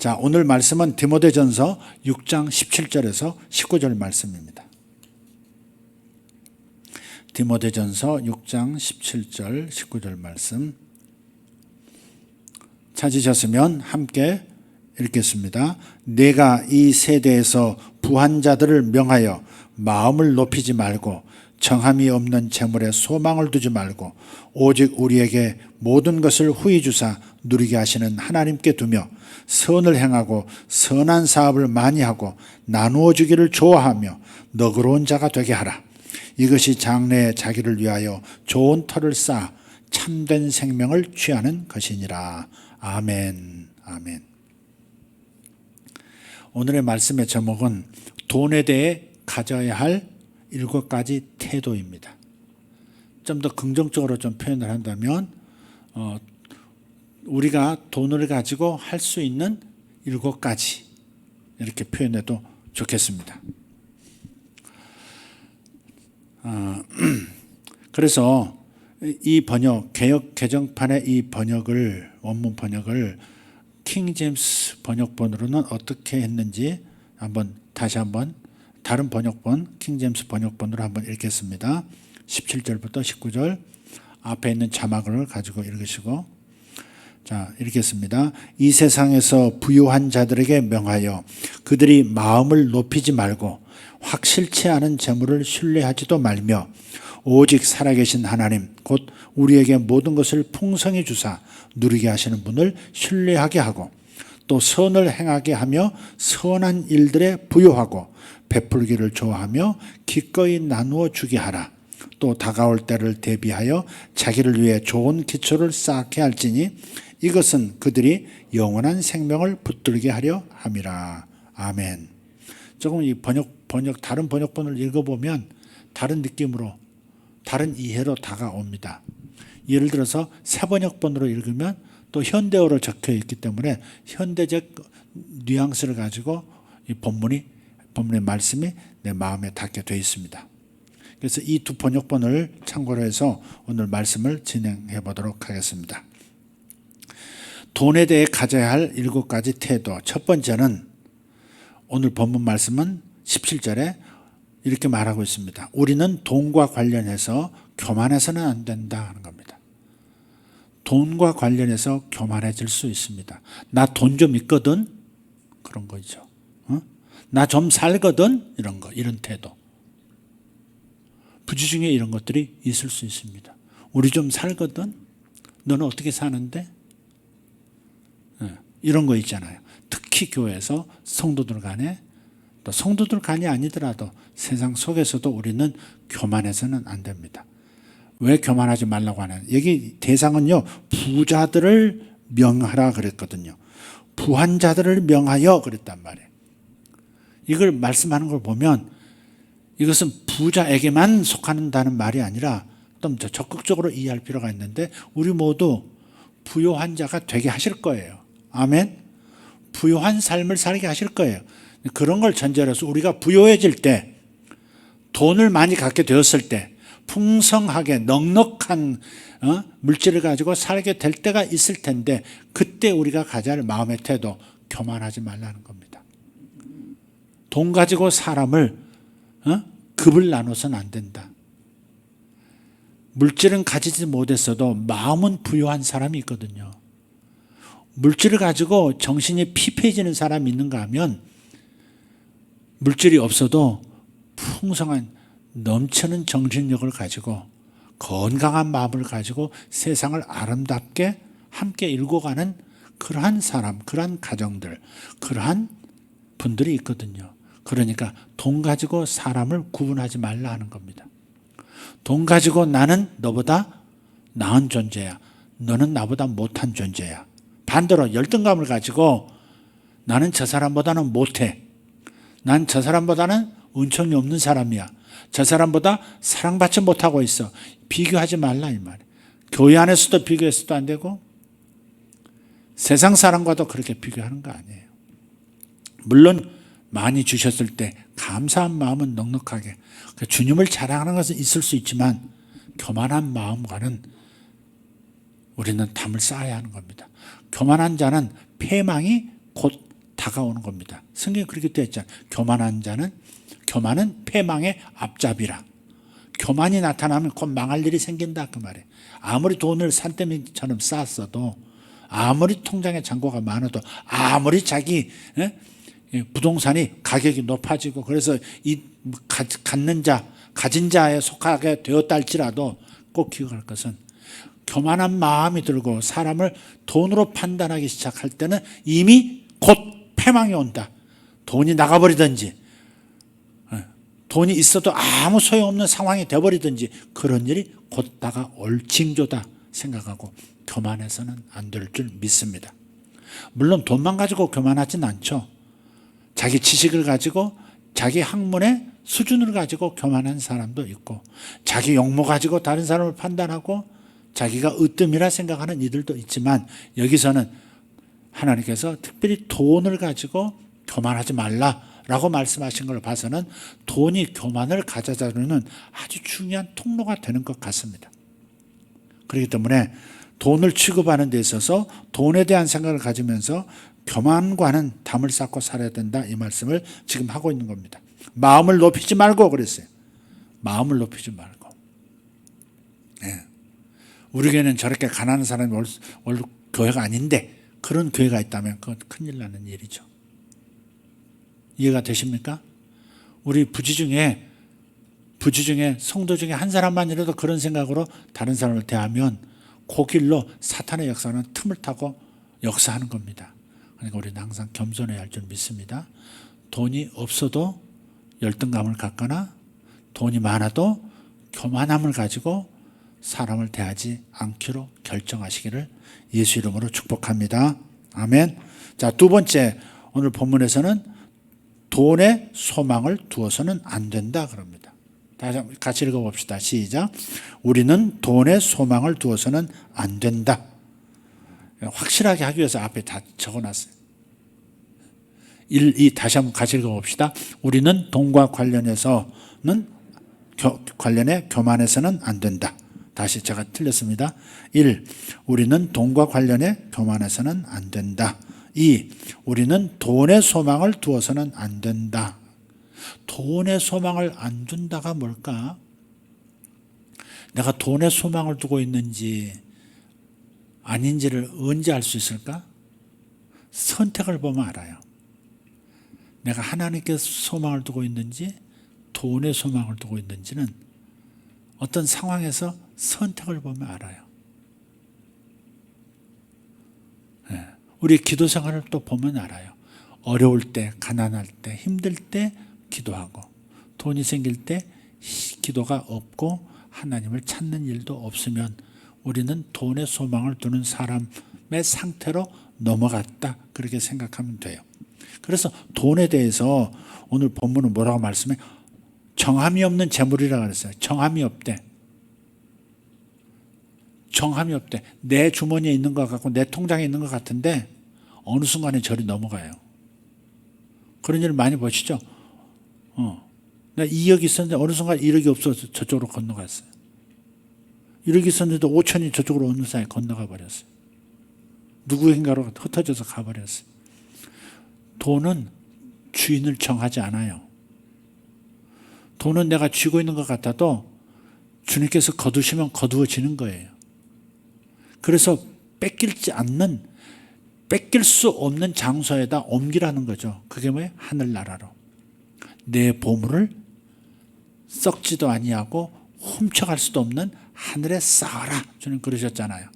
자, 오늘 말씀은 디모데전서 6장 17절에서 19절 말씀입니다. 디모데전서 6장 17절 19절 말씀 찾으셨으면 함께 읽겠습니다. 내가 이 세대에서 부한 자들을 명하여 마음을 높이지 말고 정함이 없는 재물에 소망을 두지 말고 오직 우리에게 모든 것을 후히 주사 누리게 하시는 하나님께 두며 선을 행하고 선한 사업을 많이 하고 나누어 주기를 좋아하며 너그러운 자가 되게 하라. 이것이 장래에 자기를 위하여 좋은 터를 쌓아 참된 생명을 취하는 것이니라. 아멘. 아멘. 오늘의 말씀의 제목은 돈에 대해 가져야 할 7가지 태도입니다. 좀 더 긍정적으로 좀 표현을 한다면 우리가 돈을 가지고 할 수 있는 7가지 이렇게 표현해도 좋겠습니다. 그래서 이 번역, 개역 개정판의 이 번역을, 원문 번역을 킹 제임스 번역본으로는 어떻게 했는지 다시 한번 다른 번역본, 킹 제임스 번역본으로 한번 읽겠습니다. 17절부터 19절 앞에 있는 자막을 가지고 읽으시고, 자, 읽겠습니다. 이 세상에서 부유한 자들에게 명하여 그들이 마음을 높이지 말고 확실치 않은 재물을 신뢰하지도 말며 오직 살아계신 하나님 곧 우리에게 모든 것을 풍성히 주사 누리게 하시는 분을 신뢰하게 하고 또 선을 행하게 하며 선한 일들에 부요하고 베풀기를 좋아하며 기꺼이 나누어 주게 하라. 또 다가올 때를 대비하여 자기를 위해 좋은 기초를 쌓게 할지니 이것은 그들이 영원한 생명을 붙들게 하려 함이라. 아멘. 조금 이 다른 번역본을 읽어보면 다른 느낌으로, 다른 이해로 다가옵니다. 예를 들어서 새 번역본으로 읽으면 또 현대어로 적혀 있기 때문에 현대적 뉘앙스를 가지고 이 본문의 말씀이 내 마음에 닿게 되어 있습니다. 그래서 이 두 번역본을 참고로 해서 오늘 말씀을 진행해 보도록 하겠습니다. 돈에 대해 가져야 할 7가지 태도. 첫 번째는 오늘 본문 말씀은 17절에 이렇게 말하고 있습니다. 우리는 돈과 관련해서 교만해서는 안 된다 하는 겁니다. 돈과 관련해서 교만해질 수 있습니다. 나 돈 좀 있거든? 그런 거죠. 나 좀 살거든? 이런 태도. 부주 중에 이런 것들이 있을 수 있습니다. 우리 좀 살거든? 너는 어떻게 사는데? 이런 거 있잖아요. 특히 교회에서 성도들 간에, 또 성도들 간이 아니더라도 세상 속에서도 우리는 교만해서는 안 됩니다. 왜 교만하지 말라고 하냐? 여기 대상은요, 부자들을 명하라 그랬거든요. 부한 자들을 명하여 그랬단 말이에요. 이걸 말씀하는 걸 보면 이것은 부자에게만 속한다는 말이 아니라 좀 더 적극적으로 이해할 필요가 있는데 우리 모두 부유한 자가 되게 하실 거예요. 아멘. 부유한 삶을 살게 하실 거예요. 그런 걸 전제로 해서 우리가 부유해질 때, 돈을 많이 갖게 되었을 때, 풍성하게 넉넉한 물질을 가지고 살게 될 때가 있을 텐데 그때 우리가 가져야 할 마음의 태도, 교만하지 말라는 겁니다. 돈 가지고 사람을 급을 나눠서는 안 된다. 물질은 가지지 못했어도 마음은 부유한 사람이 있거든요. 물질을 가지고 정신이 피폐해지는 사람이 있는가 하면 물질이 없어도 풍성한 넘치는 정신력을 가지고 건강한 마음을 가지고 세상을 아름답게 함께 일궈가는 그러한 사람, 그러한 가정들, 그러한 분들이 있거든요. 그러니까 돈 가지고 사람을 구분하지 말라 하는 겁니다. 돈 가지고 나는 너보다 나은 존재야. 너는 나보다 못한 존재야. 반대로 열등감을 가지고 나는 저 사람보다는 못해. 난 저 사람보다는 은총이 없는 사람이야. 저 사람보다 사랑받지 못하고 있어. 비교하지 말라 이 말이에요. 교회 안에서도 비교해서도 안 되고 세상 사람과도 그렇게 비교하는 거 아니에요. 물론 많이 주셨을 때 감사한 마음은 넉넉하게, 주님을 자랑하는 것은 있을 수 있지만 교만한 마음과는 우리는 담을 쌓아야 하는 겁니다. 교만한 자는 패망이 곧 다가오는 겁니다. 성경에 그렇게 되어 있잖아요. 교만은 패망의 앞잡이라. 교만이 나타나면 곧 망할 일이 생긴다 그 말이에요. 아무리 돈을 산더미처럼 쌓았어도, 아무리 통장에 잔고가 많아도, 아무리 자기 부동산이 가격이 높아지고 그래서 이 가진 자에 속하게 되었다 할지라도 꼭 기억할 것은, 교만한 마음이 들고 사람을 돈으로 판단하기 시작할 때는 이미 곧 패망이 온다. 돈이 나가버리든지, 돈이 있어도 아무 소용없는 상황이 되어버리든지, 그런 일이 곧 다가올 징조다 생각하고 교만해서는 안 될 줄 믿습니다. 물론 돈만 가지고 교만하진 않죠. 자기 지식을 가지고, 자기 학문의 수준을 가지고 교만한 사람도 있고, 자기 용모 가지고 다른 사람을 판단하고 자기가 으뜸이라 생각하는 이들도 있지만, 여기서는 하나님께서 특별히 돈을 가지고 교만하지 말라라고 말씀하신 걸 봐서는 돈이 교만을 가져다주는 아주 중요한 통로가 되는 것 같습니다. 그렇기 때문에 돈을 취급하는 데 있어서 돈에 대한 생각을 가지면서 교만과는 담을 쌓고 살아야 된다, 이 말씀을 지금 하고 있는 겁니다. 마음을 높이지 말고 그랬어요. 마음을 높이지 말고. 우리 교회는 저렇게 가난한 사람이 올 교회가 아닌데 그런 교회가 있다면 그건 큰일 나는 일이죠. 이해가 되십니까? 우리 부지 중에 성도 중에 한 사람만이라도 그런 생각으로 다른 사람을 대하면 그 길로 사탄의 역사는 틈을 타고 역사하는 겁니다. 그러니까 우리는 항상 겸손해야 할 줄 믿습니다. 돈이 없어도 열등감을 갖거나 돈이 많아도 교만함을 가지고 사람을 대하지 않기로 결정하시기를 예수 이름으로 축복합니다. 아멘. 자, 두 번째, 오늘 본문에서는 돈에 소망을 두어서는 안 된다 그럽니다. 다시 같이 읽어봅시다. 시작. 우리는 돈에 소망을 두어서는 안 된다. 확실하게 하기 위해서 앞에 다 적어놨어요. 1, 2 다시 한번 같이 읽어봅시다. 우리는 돈과 관련해 교만해서는 안 된다. 다시 제가 틀렸습니다. 1. 우리는 돈과 관련해 교만해서는 안 된다. 2. 우리는 돈에 소망을 두어서는 안 된다. 돈에 소망을 안 둔다가 뭘까? 내가 돈에 소망을 두고 있는지 아닌지를 언제 알 수 있을까? 선택을 보면 알아요. 내가 하나님께 소망을 두고 있는지 돈에 소망을 두고 있는지는 어떤 상황에서 선택을 보면 알아요. 우리 기도 생활을 또 보면 알아요. 어려울 때, 가난할 때, 힘들 때 기도하고, 돈이 생길 때 기도가 없고 하나님을 찾는 일도 없으면 우리는 돈에 소망을 두는 사람의 상태로 넘어갔다, 그렇게 생각하면 돼요. 그래서 돈에 대해서 오늘 본문은 뭐라고 말씀해? 정함이 없는 재물이라고 그랬어요. 정함이 없대. 정함이 없대. 내 주머니에 있는 것 같고 내 통장에 있는 것 같은데 어느 순간에 저리 넘어가요. 그런 일 많이 보시죠? 내가 2억이 있었는데 어느 순간 1억이 없어서 저쪽으로 건너갔어요. 1억이 있었는데 5천이 저쪽으로 어느 사이에 건너가 버렸어요. 누구인가로 흩어져서 가버렸어요. 돈은 주인을 정하지 않아요. 돈은 내가 쥐고 있는 것 같아도 주님께서 거두시면 거두어지는 거예요. 그래서 뺏길 수 없는 장소에다 옮기라는 거죠. 그게 뭐예요? 하늘나라로. 내 보물을 썩지도 아니하고 훔쳐갈 수도 없는 하늘에 쌓아라. 주님 그러셨잖아요.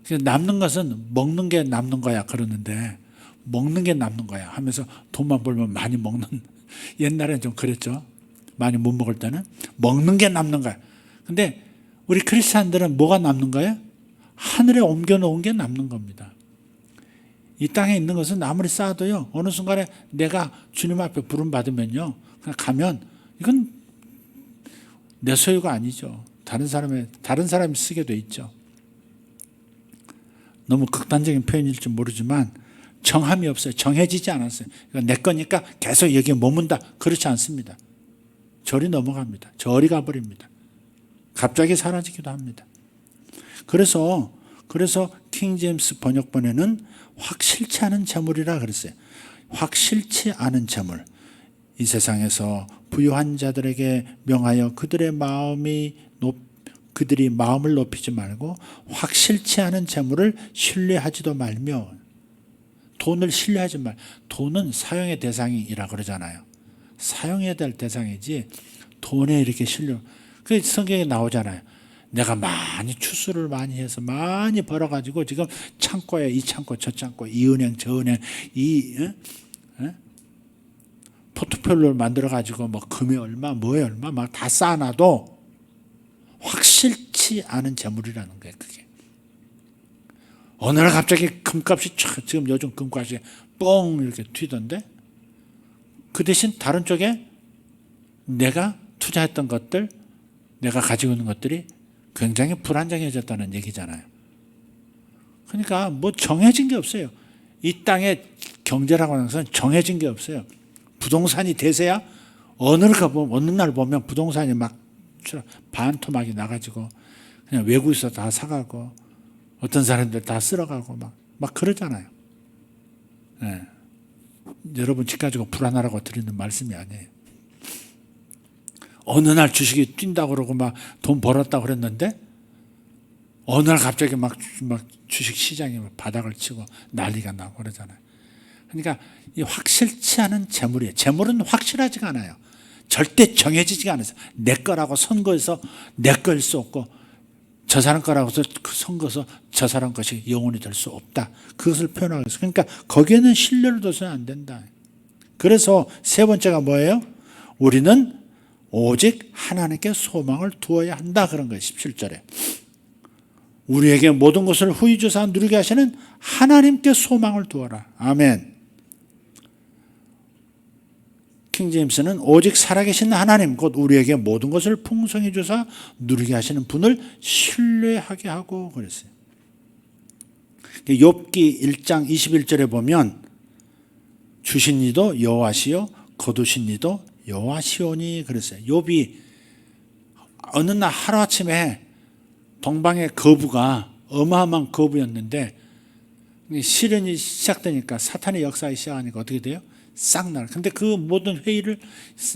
그래서 남는 것은 먹는 게 남는 거야 그러는데, 먹는 게 남는 거야 하면서 돈만 벌면 많이 먹는, 옛날에는 좀 그랬죠. 많이 못 먹을 때는 먹는 게 남는 거야. 근데 우리 크리스찬들은 뭐가 남는 거예요? 하늘에 옮겨놓은 게 남는 겁니다. 이 땅에 있는 것은 아무리 쌓아도요, 어느 순간에 내가 주님 앞에 부름받으면요, 그냥 가면 이건 내 소유가 아니죠. 다른 사람이 쓰게 돼 있죠. 너무 극단적인 표현일지 모르지만 정함이 없어요. 정해지지 않았어요. 이건 내 거니까 계속 여기에 머문다. 그렇지 않습니다. 저리 넘어갑니다. 저리 가버립니다. 갑자기 사라지기도 합니다. 그래서 킹제임스 번역본에는 확실치 않은 재물이라 그랬어요. 확실치 않은 재물. 이 세상에서 부유한 자들에게 명하여 그들이 마음을 높이지 말고 확실치 않은 재물을 신뢰하지도 말며, 돈을 신뢰하지 말. 돈은 사용의 대상이라 그러잖아요. 사용해야 될 대상이지 돈에 이렇게 신뢰. 그 성경에 나오잖아요. 내가 많이 추수를 많이 해서 많이 벌어가지고 지금 창고에 이 창고 저 창고 이 은행 저 은행 이 포트폴리오를 만들어가지고 뭐 금이 얼마 뭐에 얼마 막 다 쌓아놔도 확실치 않은 재물이라는 거예요. 그게 어느 날 갑자기 금값이 지금 요즘 금값이 뻥 이렇게 튀던데, 그 대신 다른 쪽에 내가 투자했던 것들, 내가 가지고 있는 것들이 굉장히 불안정해졌다는 얘기잖아요. 그러니까 뭐 정해진 게 없어요. 이 땅의 경제라고 하는 것은 정해진 게 없어요. 부동산이 대세야 어느 날 보면 부동산이 막 반토막이 나가지고 그냥 외국에서 다 사가고 어떤 사람들 다 쓸어가고 막 그러잖아요. 네. 여러분 집 가지고 불안하라고 드리는 말씀이 아니에요. 어느 날 주식이 뛴다고 그러고 막 돈 벌었다고 그랬는데 어느 날 갑자기 막 주식 시장이 바닥을 치고 난리가 나고 그러잖아요. 그러니까 이 확실치 않은 재물이에요. 재물은 확실하지가 않아요. 절대 정해지지가 않아요. 내 거라고 선거해서 내 거일 수 없고 저 사람 거라고 해서 선거해서 저 사람 것이 영원히 될 수 없다. 그것을 표현하고 있어요. 그러니까 거기에는 신뢰를 둬서는 안 된다. 그래서 세 번째가 뭐예요? 우리는 오직 하나님께 소망을 두어야 한다. 그런 거예요. 17절에. 우리에게 모든 것을 후히 주사 누리게 하시는 하나님께 소망을 두어라. 아멘. 킹제임스는 오직 살아계신 하나님, 곧 우리에게 모든 것을 풍성히 주사 누리게 하시는 분을 신뢰하게 하고 그랬어요. 욥기 1장 21절에 보면 주신 이도 여호와시요 거두신 이도 여호와시오니 그랬어요. 욥이 어느 날 하루아침에 동방의 거부가 어마어마한 거부였는데 시련이 시작되니까, 사탄의 역사가 시작하니까 어떻게 돼요? 싹 나라. 근데 그 모든 회의를,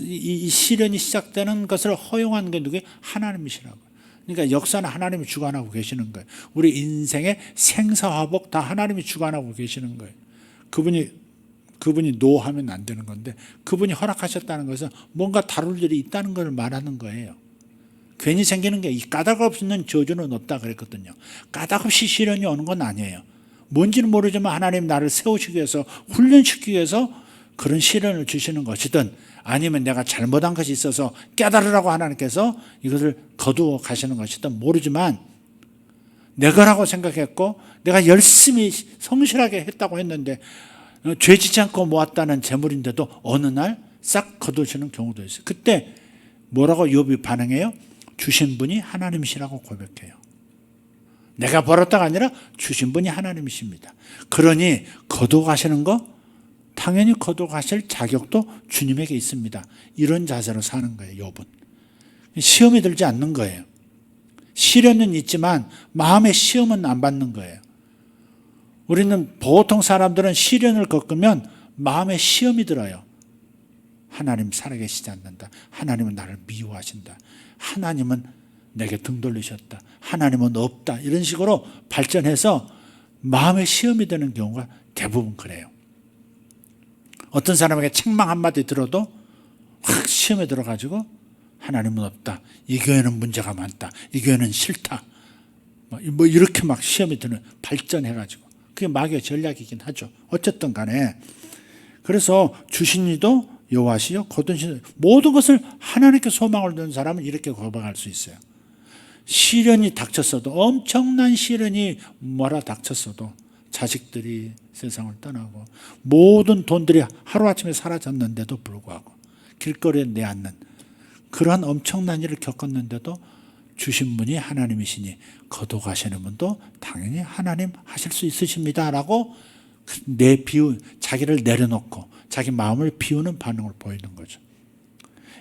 이 시련이 시작되는 것을 허용한 게 누구예요? 하나님이시라고. 그러니까 역사는 하나님이 주관하고 계시는 거예요. 우리 인생의 생사화복 다 하나님이 주관하고 계시는 거예요. 그분이 노하면 안 되는 건데, 그분이 허락하셨다는 것은 뭔가 다룰 일이 있다는 걸 말하는 거예요. 괜히 생기는 게, 이 까닭 없는 저주는 없다 그랬거든요. 까닭 없이 시련이 오는 건 아니에요. 뭔지는 모르지만 하나님 나를 세우시기 위해서, 훈련시키기 위해서 그런 시련을 주시는 것이든, 아니면 내가 잘못한 것이 있어서 깨달으라고 하나님께서 이것을 거두어 가시는 것이든 모르지만, 내 거라고 생각했고 내가 열심히 성실하게 했다고 했는데 죄지지 않고 모았다는 재물인데도 어느 날 싹 거두시는 경우도 있어요. 그때 뭐라고 욥이 반응해요? 주신 분이 하나님이시라고 고백해요. 내가 벌었다가 아니라 주신 분이 하나님이십니다. 그러니 거두어 가시는 거 당연히 거두어 가실 자격도 주님에게 있습니다. 이런 자세로 사는 거예요. 욥은 시험이 들지 않는 거예요. 시련은 있지만 마음의 시험은 안 받는 거예요. 우리는 보통 사람들은 시련을 겪으면 마음에 시험이 들어요. 하나님 살아계시지 않는다. 하나님은 나를 미워하신다. 하나님은 내게 등 돌리셨다. 하나님은 없다. 이런 식으로 발전해서 마음에 시험이 되는 경우가 대부분 그래요. 어떤 사람에게 책망 한마디 들어도 확 시험에 들어가지고 하나님은 없다. 이 교회는 문제가 많다. 이 교회는 싫다. 뭐 이렇게 막 시험이 드는, 발전해가지고. 그게 마귀의 전략이긴 하죠. 어쨌든 간에. 그래서 주신 이도 여호와시요 거두신, 모든 것을 하나님께 소망을 두는 사람은 이렇게 고백할 수 있어요. 시련이 닥쳤어도, 엄청난 시련이 몰아닥쳤어도, 자식들이 세상을 떠나고 모든 돈들이 하루아침에 사라졌는데도 불구하고 길거리에 내앉는 그러한 엄청난 일을 겪었는데도 주신 분이 하나님이시니 거둬 가시는 분도 당연히 하나님 하실 수 있으십니다 라고 자기를 내려놓고 자기 마음을 비우는 반응을 보이는 거죠.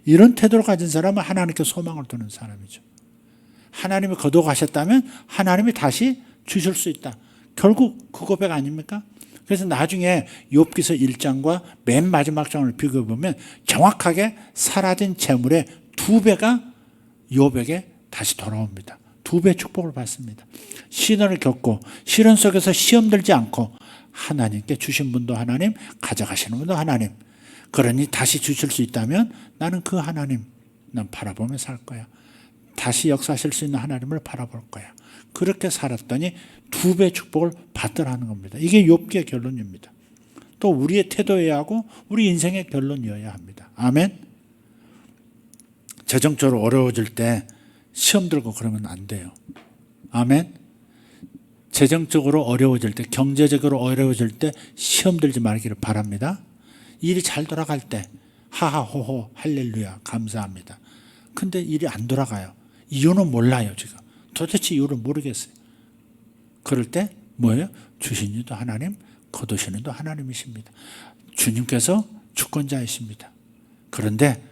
이런 태도를 가진 사람은 하나님께 소망을 두는 사람이죠. 하나님이 거둬 가셨다면 하나님이 다시 주실 수 있다. 결국 그 고백 아닙니까? 그래서 나중에 욥기서 1장과 맨 마지막 장을 비교해 보면 정확하게 사라진 재물의 2배가 욥에게 다시 돌아옵니다. 2배 축복을 받습니다. 시련을 겪고 시련 속에서 시험 들지 않고 하나님께 주신 분도 하나님, 가져가시는 분도 하나님. 그러니 다시 주실 수 있다면 나는 그 하나님 난 바라보며 살 거야. 다시 역사하실 수 있는 하나님을 바라볼 거야. 그렇게 살았더니 2배 축복을 받더라는 겁니다. 이게 욥기의 결론입니다. 또 우리의 태도여야 하고 우리 인생의 결론이어야 합니다. 아멘. 재정적으로 어려워질 때 시험 들고 그러면 안 돼요. 아멘. 재정적으로 어려워질 때, 경제적으로 어려워질 때 시험 들지 말기를 바랍니다. 일이 잘 돌아갈 때 하하호호 할렐루야 감사합니다. 근데 일이 안 돌아가요. 이유는 몰라요. 지금 도대체 이유를 모르겠어요. 그럴 때 뭐예요? 주신 이도 하나님, 거두시는 이도 하나님이십니다. 주님께서 주권자이십니다. 그런데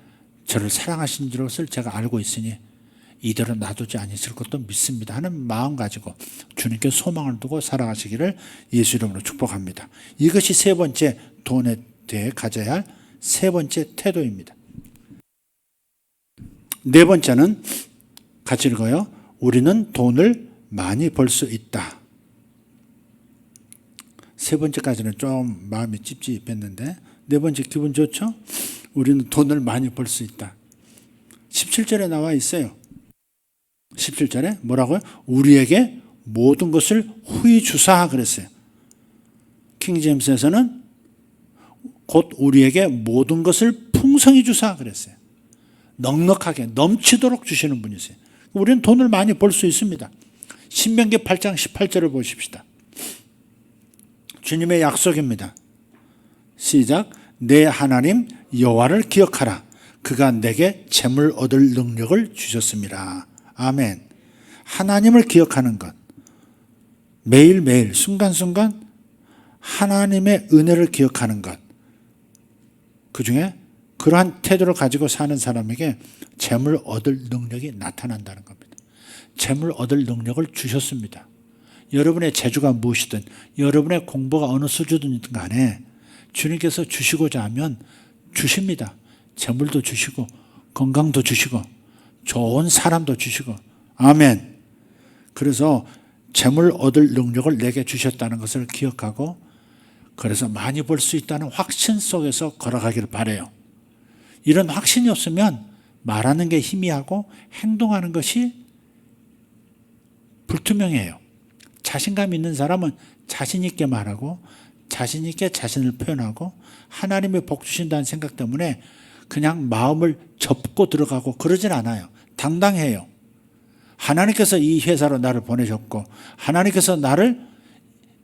저를 사랑하신 것을 제가 알고 있으니 이대로 놔두지 않으실 것도 믿습니다 하는 마음 가지고 주님께 소망을 두고 살아가시기를 예수 이름으로 축복합니다. 이것이 세 번째 돈에 대해 가져야 할 세 번째 태도입니다. 네 번째는 같이 읽어요. 우리는 돈을 많이 벌 수 있다. 세 번째까지는 좀 마음이 찝찝했는데 네 번째 기분 좋죠? 우리는 돈을 많이 벌 수 있다. 17절에 나와 있어요. 17절에 뭐라고요? 우리에게 모든 것을 후히 주사 그랬어요. 킹제임스에서는 곧 우리에게 모든 것을 풍성히 주사 그랬어요. 넉넉하게 넘치도록 주시는 분이세요. 우리는 돈을 많이 벌 수 있습니다. 신명기 8장 18절을 보십시다. 주님의 약속입니다. 시작. 내 하나님 여호와를 기억하라. 그가 내게 재물 얻을 능력을 주셨습니다. 아멘. 하나님을 기억하는 것, 매일매일 순간순간 하나님의 은혜를 기억하는 것, 그 중에 그러한 태도를 가지고 사는 사람에게 재물 얻을 능력이 나타난다는 겁니다. 재물 얻을 능력을 주셨습니다. 여러분의 재주가 무엇이든 여러분의 공부가 어느 수준이든 간에 주님께서 주시고자 하면 주십니다. 재물도 주시고 건강도 주시고 좋은 사람도 주시고 아멘. 그래서 재물 얻을 능력을 내게 주셨다는 것을 기억하고 그래서 많이 벌 수 있다는 확신 속에서 걸어가기를 바라요. 이런 확신이 없으면 말하는 게 희미하고 행동하는 것이 불투명해요. 자신감 있는 사람은 자신 있게 말하고 자신 있게 자신을 표현하고 하나님의 복 주신다는 생각 때문에 그냥 마음을 접고 들어가고 그러진 않아요. 당당해요. 하나님께서 이 회사로 나를 보내셨고 하나님께서 나를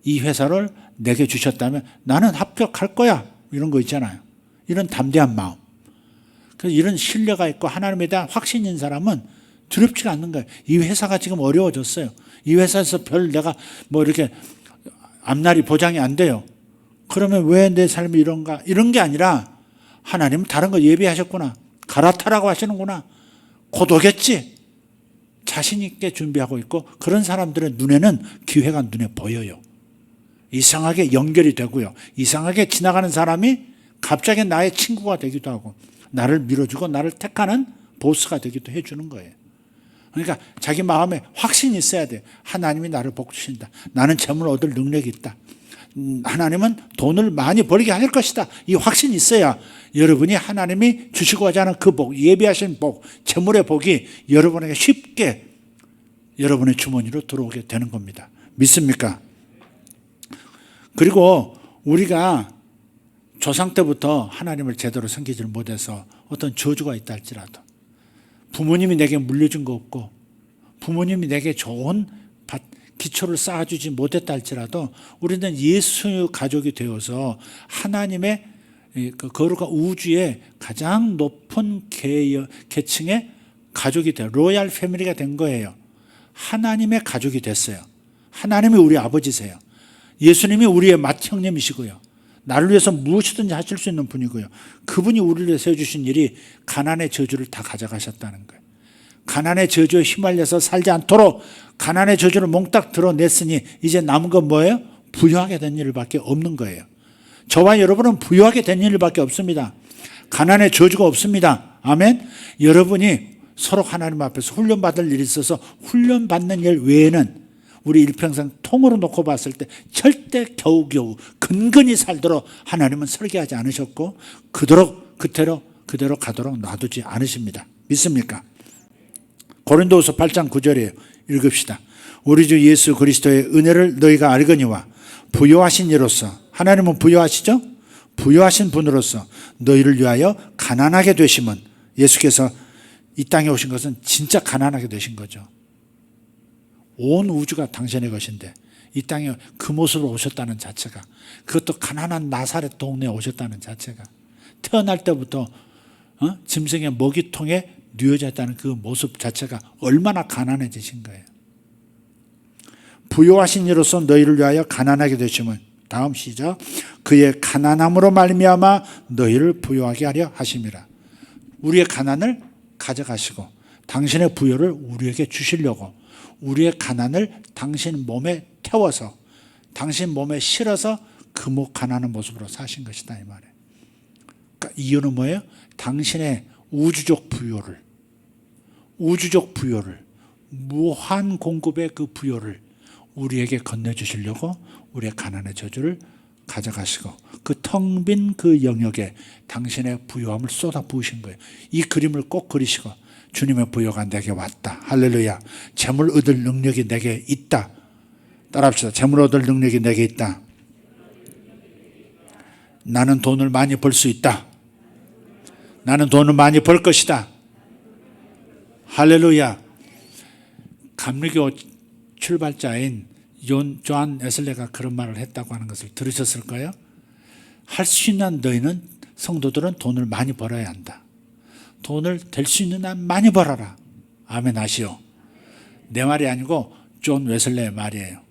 이 회사를 내게 주셨다면 나는 합격할 거야. 이런 거 있잖아요. 이런 담대한 마음. 그래서 이런 신뢰가 있고 하나님에 대한 확신이 있는 사람은 두렵지가 않는 거예요. 이 회사가 지금 어려워졌어요. 이 회사에서 별 내가 뭐 이렇게 앞날이 보장이 안 돼요. 그러면 왜 내 삶이 이런가? 이런 게 아니라 하나님은 다른 거 예비하셨구나. 갈아타라고 하시는구나. 곧 오겠지. 자신 있게 준비하고 있고 그런 사람들의 눈에는 기회가 눈에 보여요. 이상하게 연결이 되고요. 이상하게 지나가는 사람이 갑자기 나의 친구가 되기도 하고 나를 밀어주고 나를 택하는 보스가 되기도 해주는 거예요. 그러니까 자기 마음에 확신이 있어야 돼요. 하나님이 나를 복 주신다. 나는 재물 얻을 능력이 있다. 하나님은 돈을 많이 벌게 할 것이다. 이 확신이 있어야 여러분이 하나님이 주시고자 하는 그 복, 예비하신 복, 재물의 복이 여러분에게 쉽게 여러분의 주머니로 들어오게 되는 겁니다. 믿습니까? 그리고 우리가 조상 때부터 하나님을 제대로 섬기지 못해서 어떤 저주가 있다 할지라도 부모님이 내게 물려준 거 없고 부모님이 내게 좋은 기초를 쌓아주지 못했다 할지라도 우리는 예수 가족이 되어서 하나님의 거룩한 우주의 가장 높은 계층의 가족이 돼요. 로얄 패밀리가 된 거예요. 하나님의 가족이 됐어요. 하나님이 우리 아버지세요. 예수님이 우리의 맏형님이시고요. 나를 위해서 무엇이든지 하실 수 있는 분이고요. 그분이 우리를 위해서 해주신 일이 가난의 저주를 다 가져가셨다는 거예요. 가난의 저주에 휘말려서 살지 않도록 가난의 저주를 몽딱 드러냈으니 이제 남은 건 뭐예요? 부유하게 된 일밖에 없는 거예요. 저와 여러분은 부유하게 된 일밖에 없습니다. 가난의 저주가 없습니다. 아멘. 여러분이 서로 하나님 앞에서 훈련받을 일이 있어서 훈련받는 일 외에는 우리 일평생 통으로 놓고 봤을 때 절대 겨우겨우 근근히 살도록 하나님은 설계하지 않으셨고 그대로 가도록 놔두지 않으십니다. 믿습니까? 고린도후서 8장 9절이에요. 읽읍시다. 우리 주 예수 그리스도의 은혜를 너희가 알거니와 부요하신 이로써, 하나님은 부요하시죠? 부요하신 분으로서 너희를 위하여 가난하게 되심은, 예수께서 이 땅에 오신 것은 진짜 가난하게 되신 거죠. 온 우주가 당신의 것인데 이 땅에 그 모습으로 오셨다는 자체가, 그것도 가난한 나사렛 동네에 오셨다는 자체가, 태어날 때부터 짐승의 먹이통에 누워져 있다는 그 모습 자체가 얼마나 가난해지신 거예요. 부요하신 이로써 너희를 위하여 가난하게 되심은, 다음 시작, 그의 가난함으로 말미암아 너희를 부요하게 하려 하심이라. 우리의 가난을 가져가시고 당신의 부요를 우리에게 주시려고 우리의 가난을 당신 몸에 태워서 당신 몸에 실어서 금옥 가난한 모습으로 사신 것이다 이 말이에요. 그러니까 이유는 뭐예요? 당신의 우주적 부요를 무한 공급의 그 부요를 우리에게 건네주시려고 우리의 가난의 저주를 가져가시고 그 텅 빈 그 영역에 당신의 부요함을 쏟아 부으신 거예요. 이 그림을 꼭 그리시고 주님의 부요가 내게 왔다. 할렐루야. 재물 얻을 능력이 내게 있다. 따라합시다. 재물 얻을 능력이 내게 있다. 나는 돈을 많이 벌 수 있다. 나는 돈을 많이 벌 것이다. 할렐루야. 감리교 출발자인 존 웨슬레가 그런 말을 했다고 하는 것을 들으셨을까요? 할 수 있는 너희는, 성도들은 돈을 많이 벌어야 한다. 돈을 될 수 있는 한 많이 벌어라. 아멘 하시오. 내 말이 아니고 존 웨슬레의 말이에요.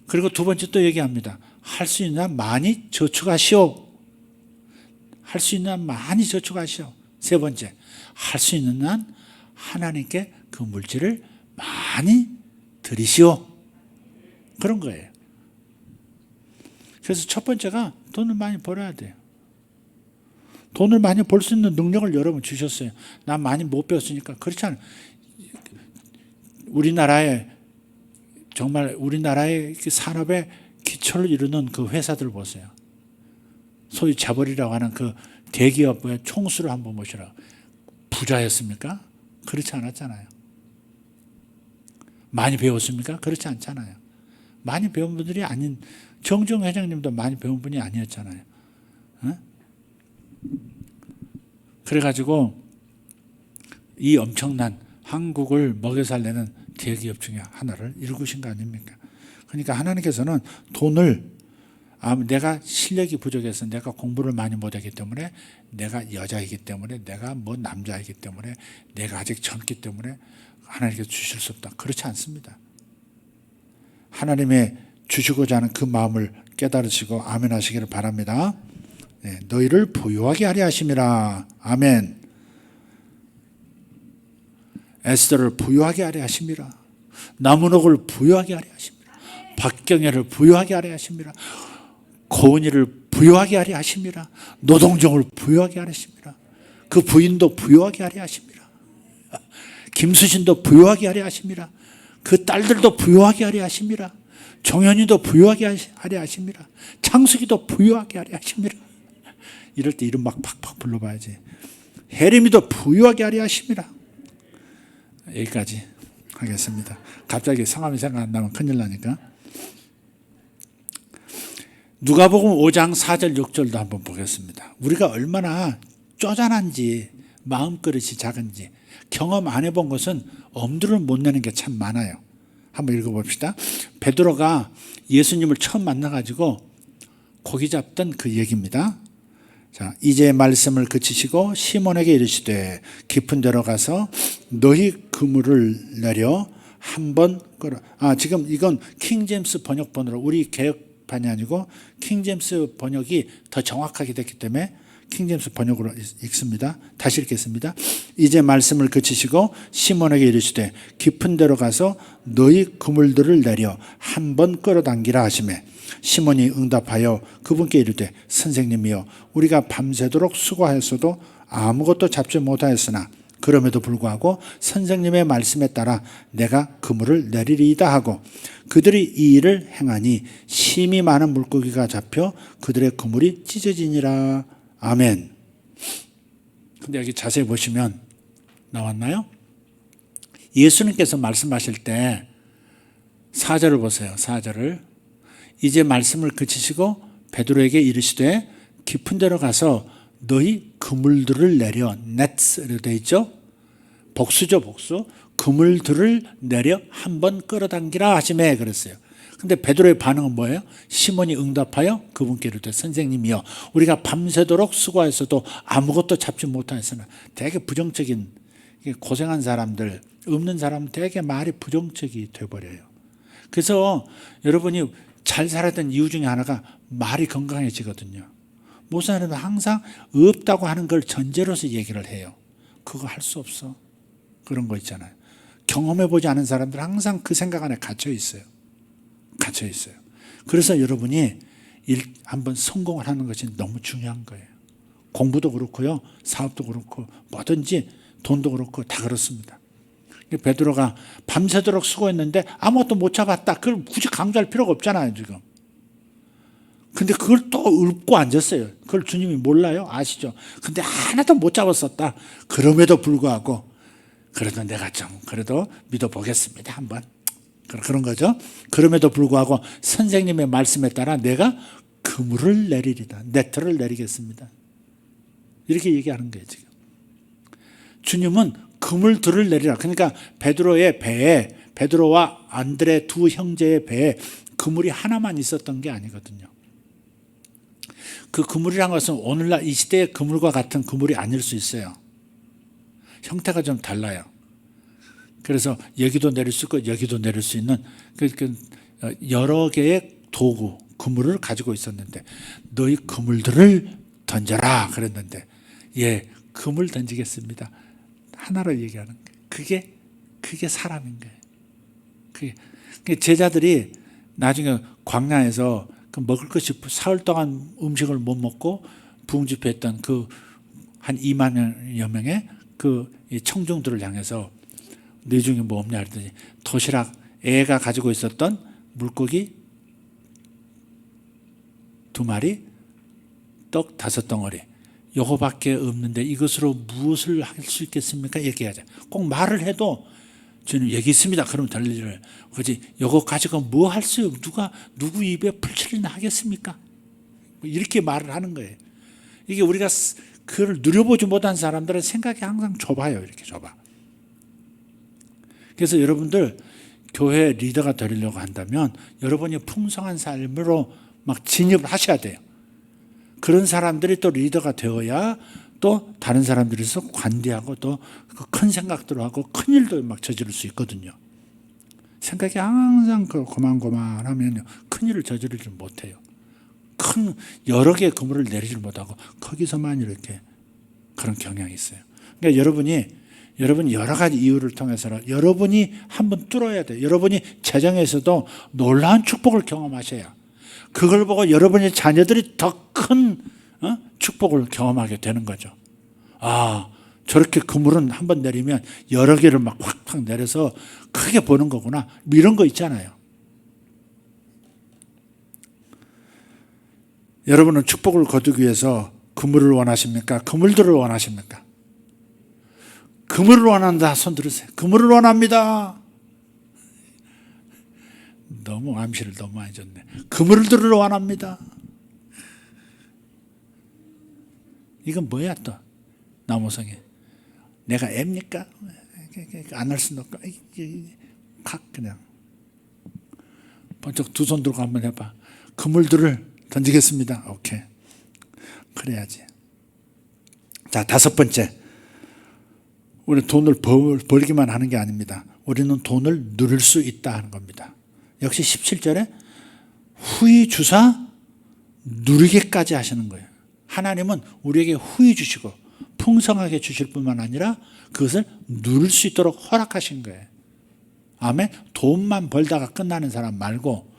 그리고 두 번째 또 얘기합니다. 할 수 있는 한 많이 저축하시오. 할 수 있는 한 많이 저축하시오. 세 번째, 할 수 있는 한 하나님께 그 물질을 많이 드리시오. 그런 거예요. 그래서 첫 번째가 돈을 많이 벌어야 돼요. 돈을 많이 벌 수 있는 능력을 여러분 주셨어요. 난 많이 못 배웠으니까. 그렇지 않아요. 우리나라의 산업의 기초를 이루는 그 회사들 보세요. 소위 재벌이라고 하는 그 대기업의 총수를 한번 보시라. 부자였습니까? 그렇지 않았잖아요. 많이 배웠습니까? 그렇지 않잖아요. 많이 배운 분들이 아닌, 정종 회장님도 많이 배운 분이 아니었잖아요. 그래가지고 이 엄청난 한국을 먹여 살리는 대기업 중에 하나를 일구신 거 아닙니까? 그러니까 하나님께서는 돈을, 내가 실력이 부족해서, 내가 공부를 많이 못하기 때문에, 내가 여자이기 때문에, 내가 뭐 남자이기 때문에, 내가 아직 젊기 때문에 하나님께서 주실 수 없다. 그렇지 않습니다. 하나님의 주시고자 하는 그 마음을 깨달으시고 아멘 하시기를 바랍니다. 네, 너희를 부유하게 하려 하심이라. 아멘. 에스더를 부유하게 하려 하심이라. 나무녹을 부유하게 하려 하심이라. 박경애를 부유하게 하려 하심이라. 고은이를 부유하게 하려 하심이라. 노동정을 부유하게 하려 하심이라. 그 부인도 부유하게 하려 하심이라. 김수신도 부유하게 하려 하심이라. 그 딸들도 부유하게 하려 하심이라. 종현이도 부유하게 하려 하심이라. 창숙이도 부유하게 하려 하심이라. 이럴 때 이름 막 팍팍 불러봐야지. 혜림이도 부유하게 하려 하심이라. 여기까지 하겠습니다. 갑자기 성함이 생각 안 나면 큰일 나니까. 누가복음 5장 4절 6절도 한번 보겠습니다. 우리가 얼마나 쪼잔한지, 마음그릇이 작은지 경험 안 해본 것은 엄두를 못 내는 게 참 많아요. 한번 읽어봅시다. 베드로가 예수님을 처음 만나가지고 고기 잡던 그 얘기입니다. 자, 이제 말씀을 그치시고 시몬에게 이르시되 깊은 데로 가서 너희 그물을 내려 한번 끌어. 지금 이건 킹제임스 번역본으로, 우리 개혁판이 아니고 킹제임스 번역이 더 정확하게 됐기 때문에 킹제임스 번역으로 읽습니다. 다시 읽겠습니다. 이제 말씀을 그치시고 시몬에게 이르시되 깊은 데로 가서 너희 그물들을 내려 한 번 끌어당기라 하시매 시몬이 응답하여 그분께 이르되 선생님이여 우리가 밤새도록 수고하였어도 아무것도 잡지 못하였으나 그럼에도 불구하고 선생님의 말씀에 따라 내가 그물을 내리리이다 하고 그들이 이 일을 행하니 심히 많은 물고기가 잡혀 그들의 그물이 찢어지니라. 아멘. 근데 여기 자세히 보시면 나왔나요? 예수님께서 말씀하실 때 4절을 보세요. 4절을 이제 말씀을 그치시고 베드로에게 이르시되 깊은 데로 가서 너희 그물들을 내려 nets로 되어 있죠. 복수죠, 복수. 그물들을 내려 한번 끌어당기라 하시매 그랬어요. 근데 베드로의 반응은 뭐예요? 시몬이 응답하여 그분께 이르되 선생님이여 우리가 밤새도록 수고했어도 아무것도 잡지 못하였으나 되게 부정적인 고생한 사람들, 없는 사람은 되게 말이 부정적이 돼버려요. 그래서 여러분이 잘 살아야 되는 이유 중에 하나가 말이 건강해지거든요. 목사님은 항상 없다고 하는 걸 전제로서 얘기를 해요. 그거 할 수 없어. 그런 거 있잖아요. 경험해보지 않은 사람들은 항상 그 생각 안에 갇혀 있어요. 갇혀 있어요. 그래서 여러분이 한번 성공을 하는 것이 너무 중요한 거예요. 공부도 그렇고요. 사업도 그렇고 뭐든지 돈도 그렇고 다 그렇습니다. 베드로가 밤새도록 수고했는데 아무것도 못 잡았다. 그걸 굳이 강조할 필요가 없잖아요, 지금. 근데 그걸 또 읊고 앉았어요. 그걸 주님이 몰라요? 아시죠? 근데 하나도 못 잡았었다. 그럼에도 불구하고 그래도 내가 좀 그래도 믿어보겠습니다. 한번. 그런 거죠. 그럼에도 불구하고 선생님의 말씀에 따라 내가 그물을 내리리다. 네트를 내리겠습니다. 이렇게 얘기하는 거예요, 지금. 주님은 그물들을 내리라. 그러니까 베드로의 배에 베드로와 안드레 두 형제의 배에 그물이 하나만 있었던 게 아니거든요. 그 그물이란 것은 오늘날 이 시대의 그물과 같은 그물이 아닐 수 있어요. 형태가 좀 달라요. 그래서 여기도 내릴 수 있고 여기도 내릴 수 있는 여러 개의 도구, 그물을 가지고 있었는데 너희 그물들을 던져라 그랬는데 예, 그물 던지겠습니다. 하나로 얘기하는 거예요. 그게 사람인 거예요. 그게 제자들이 나중에 광야에서 그 먹을 것이 사흘 동안 음식을 못 먹고 부흥집회했던 그 한 2만여 명의 그 청중들을 향해서 네 중에 뭐 없냐 그랬더니 도시락 애가 가지고 있었던 물고기 2마리, 떡 5덩어리 요거밖에 없는데 이것으로 무엇을 할 수 있겠습니까? 얘기하자. 꼭 말을 해도 저는 여기 있습니다. 그러면 될 일을 그지 요거 가지고 뭐 할 수 누구 입에 풀칠이나 하겠습니까? 이렇게 말을 하는 거예요. 이게 우리가 그걸 누려보지 못한 사람들은 생각이 항상 좁아요. 이렇게 좁아. 그래서 여러분들 교회 리더가 되려고 한다면 여러분이 풍성한 삶으로 막 진입을 하셔야 돼요. 그런 사람들이 또 리더가 되어야 또 다른 들에서 관대하고 또 큰 생각들을 하고 큰 일도 막 저지를 수 있거든요. 생각이 항상 고만고만하면 큰 일을 저지르지 못해요. 큰 여러 개의 그물을 내리지 못하고 거기서만 이렇게 그런 경향이 있어요. 그러니까 여러분이 여러 가지 이유를 통해서 여러분이 한번 뚫어야 돼요. 여러분이 재정에서도 놀라운 축복을 경험하셔야 그걸 보고 여러분의 자녀들이 더 큰 축복을 경험하게 되는 거죠. 아, 저렇게 그물은 한번 내리면 여러 개를 막 확확 내려서 크게 보는 거구나. 이런 거 있잖아요. 여러분은 축복을 거두기 위해서 그물을 원하십니까? 그물들을 원하십니까? 그물을 원한다. 손 들으세요. 그물을 원합니다. 너무 암시를 너무 많이 줬네. 그물들을 원합니다. 이건 뭐야 또 나무성이 내가 애입니까? 안 할 수는 없고 각 그냥 번쩍 두 손 들고 한번 해봐. 그물들을 던지겠습니다. 오케이. 그래야지. 자, 5번째. 우리 돈을 벌기만 하는 게 아닙니다. 우리는 돈을 누릴 수 있다 하는 겁니다. 역시 17절에 후히 주사 누리게까지 하시는 거예요. 하나님은 우리에게 후히 주시고 풍성하게 주실 뿐만 아니라 그것을 누릴 수 있도록 허락하신 거예요. 아멘. 돈만 벌다가 끝나는 사람 말고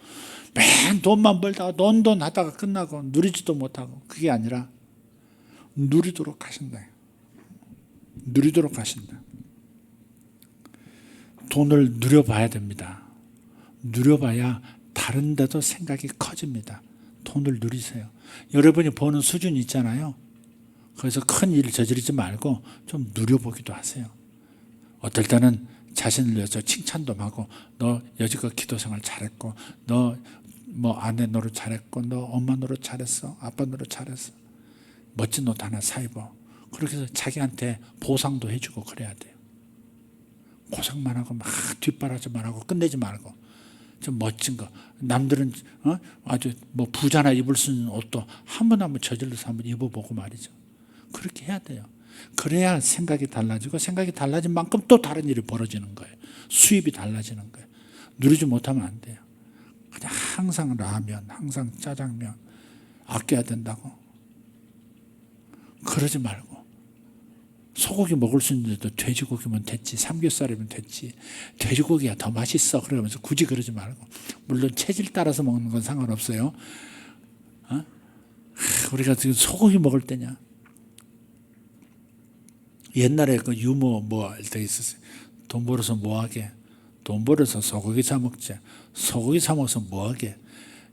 맨 돈만 벌다가 돈 하다가 끝나고 누리지도 못하고, 그게 아니라 누리도록 하신다. 누리도록 하신다. 돈을 누려봐야 됩니다. 누려봐야 다른 데도 생각이 커집니다. 돈을 누리세요. 여러분이 버는 수준이 있잖아요. 그래서 큰 일을 저지르지 말고 좀 누려보기도 하세요. 어떨 때는 자신을 위해서 칭찬도 하고, 너 여지껏 기도생활 잘했고, 너 뭐 아내 노릇 잘했고, 너 엄마 노릇 잘했어, 아빠 노릇 잘했어, 멋진 옷 하나 사입어. 그렇게 해서 자기한테 보상도 해주고 그래야 돼요. 고생만 하고 막 뒷바라지만 하고 끝내지 말고 좀 멋진 거. 남들은 아주 뭐 부자나 입을 수 있는 옷도 한 번 저질러서 한번 입어보고 말이죠. 그렇게 해야 돼요. 그래야 생각이 달라지고, 생각이 달라진 만큼 또 다른 일이 벌어지는 거예요. 수입이 달라지는 거예요. 누리지 못하면 안 돼요. 그냥 항상 라면, 항상 짜장면 아껴야 된다고 그러지 말고, 소고기 먹을 수 있는데도 돼지고기면 됐지, 삼겹살이면 됐지, 돼지고기가 더 맛있어 그러면서 굳이 그러지 말고, 물론 체질 따라서 먹는 건 상관없어요. 우리가 지금 소고기 먹을 때냐? 옛날에 그 유머 뭐 할 때 있었어요. 돈 벌어서 뭐하게? 돈 벌어서 소고기 사 먹자. 소고기 사 먹어서 뭐하게?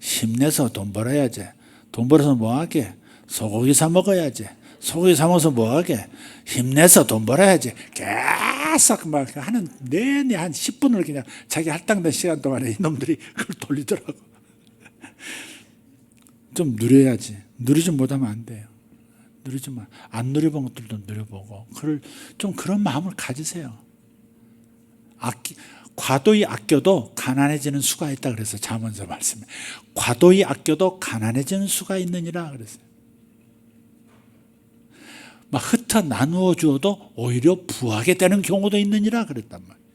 힘내서 돈 벌어야지. 돈 벌어서 뭐하게? 소고기 사 먹어야지. 소고기 사 먹어서 뭐하게? 힘내서 돈 벌어야지. 계속 막 하는 내내 한 10분을 그냥 자기 할당된 시간 동안에 이놈들이 그걸 돌리더라고. 좀 누려야지. 누리지 못하면 안 돼요. 누리지 마. 안 누려본 것들도 누려보고, 좀 그런 마음을 가지세요. 과도히 아껴도 가난해지는 수가 있다 그래서 잠언서 말씀에 과도히 아껴도 가난해지는 수가 있느니라 그랬어요. 막 흩어 나누어 주어도 오히려 부하게 되는 경우도 있느니라 그랬단 말이에요.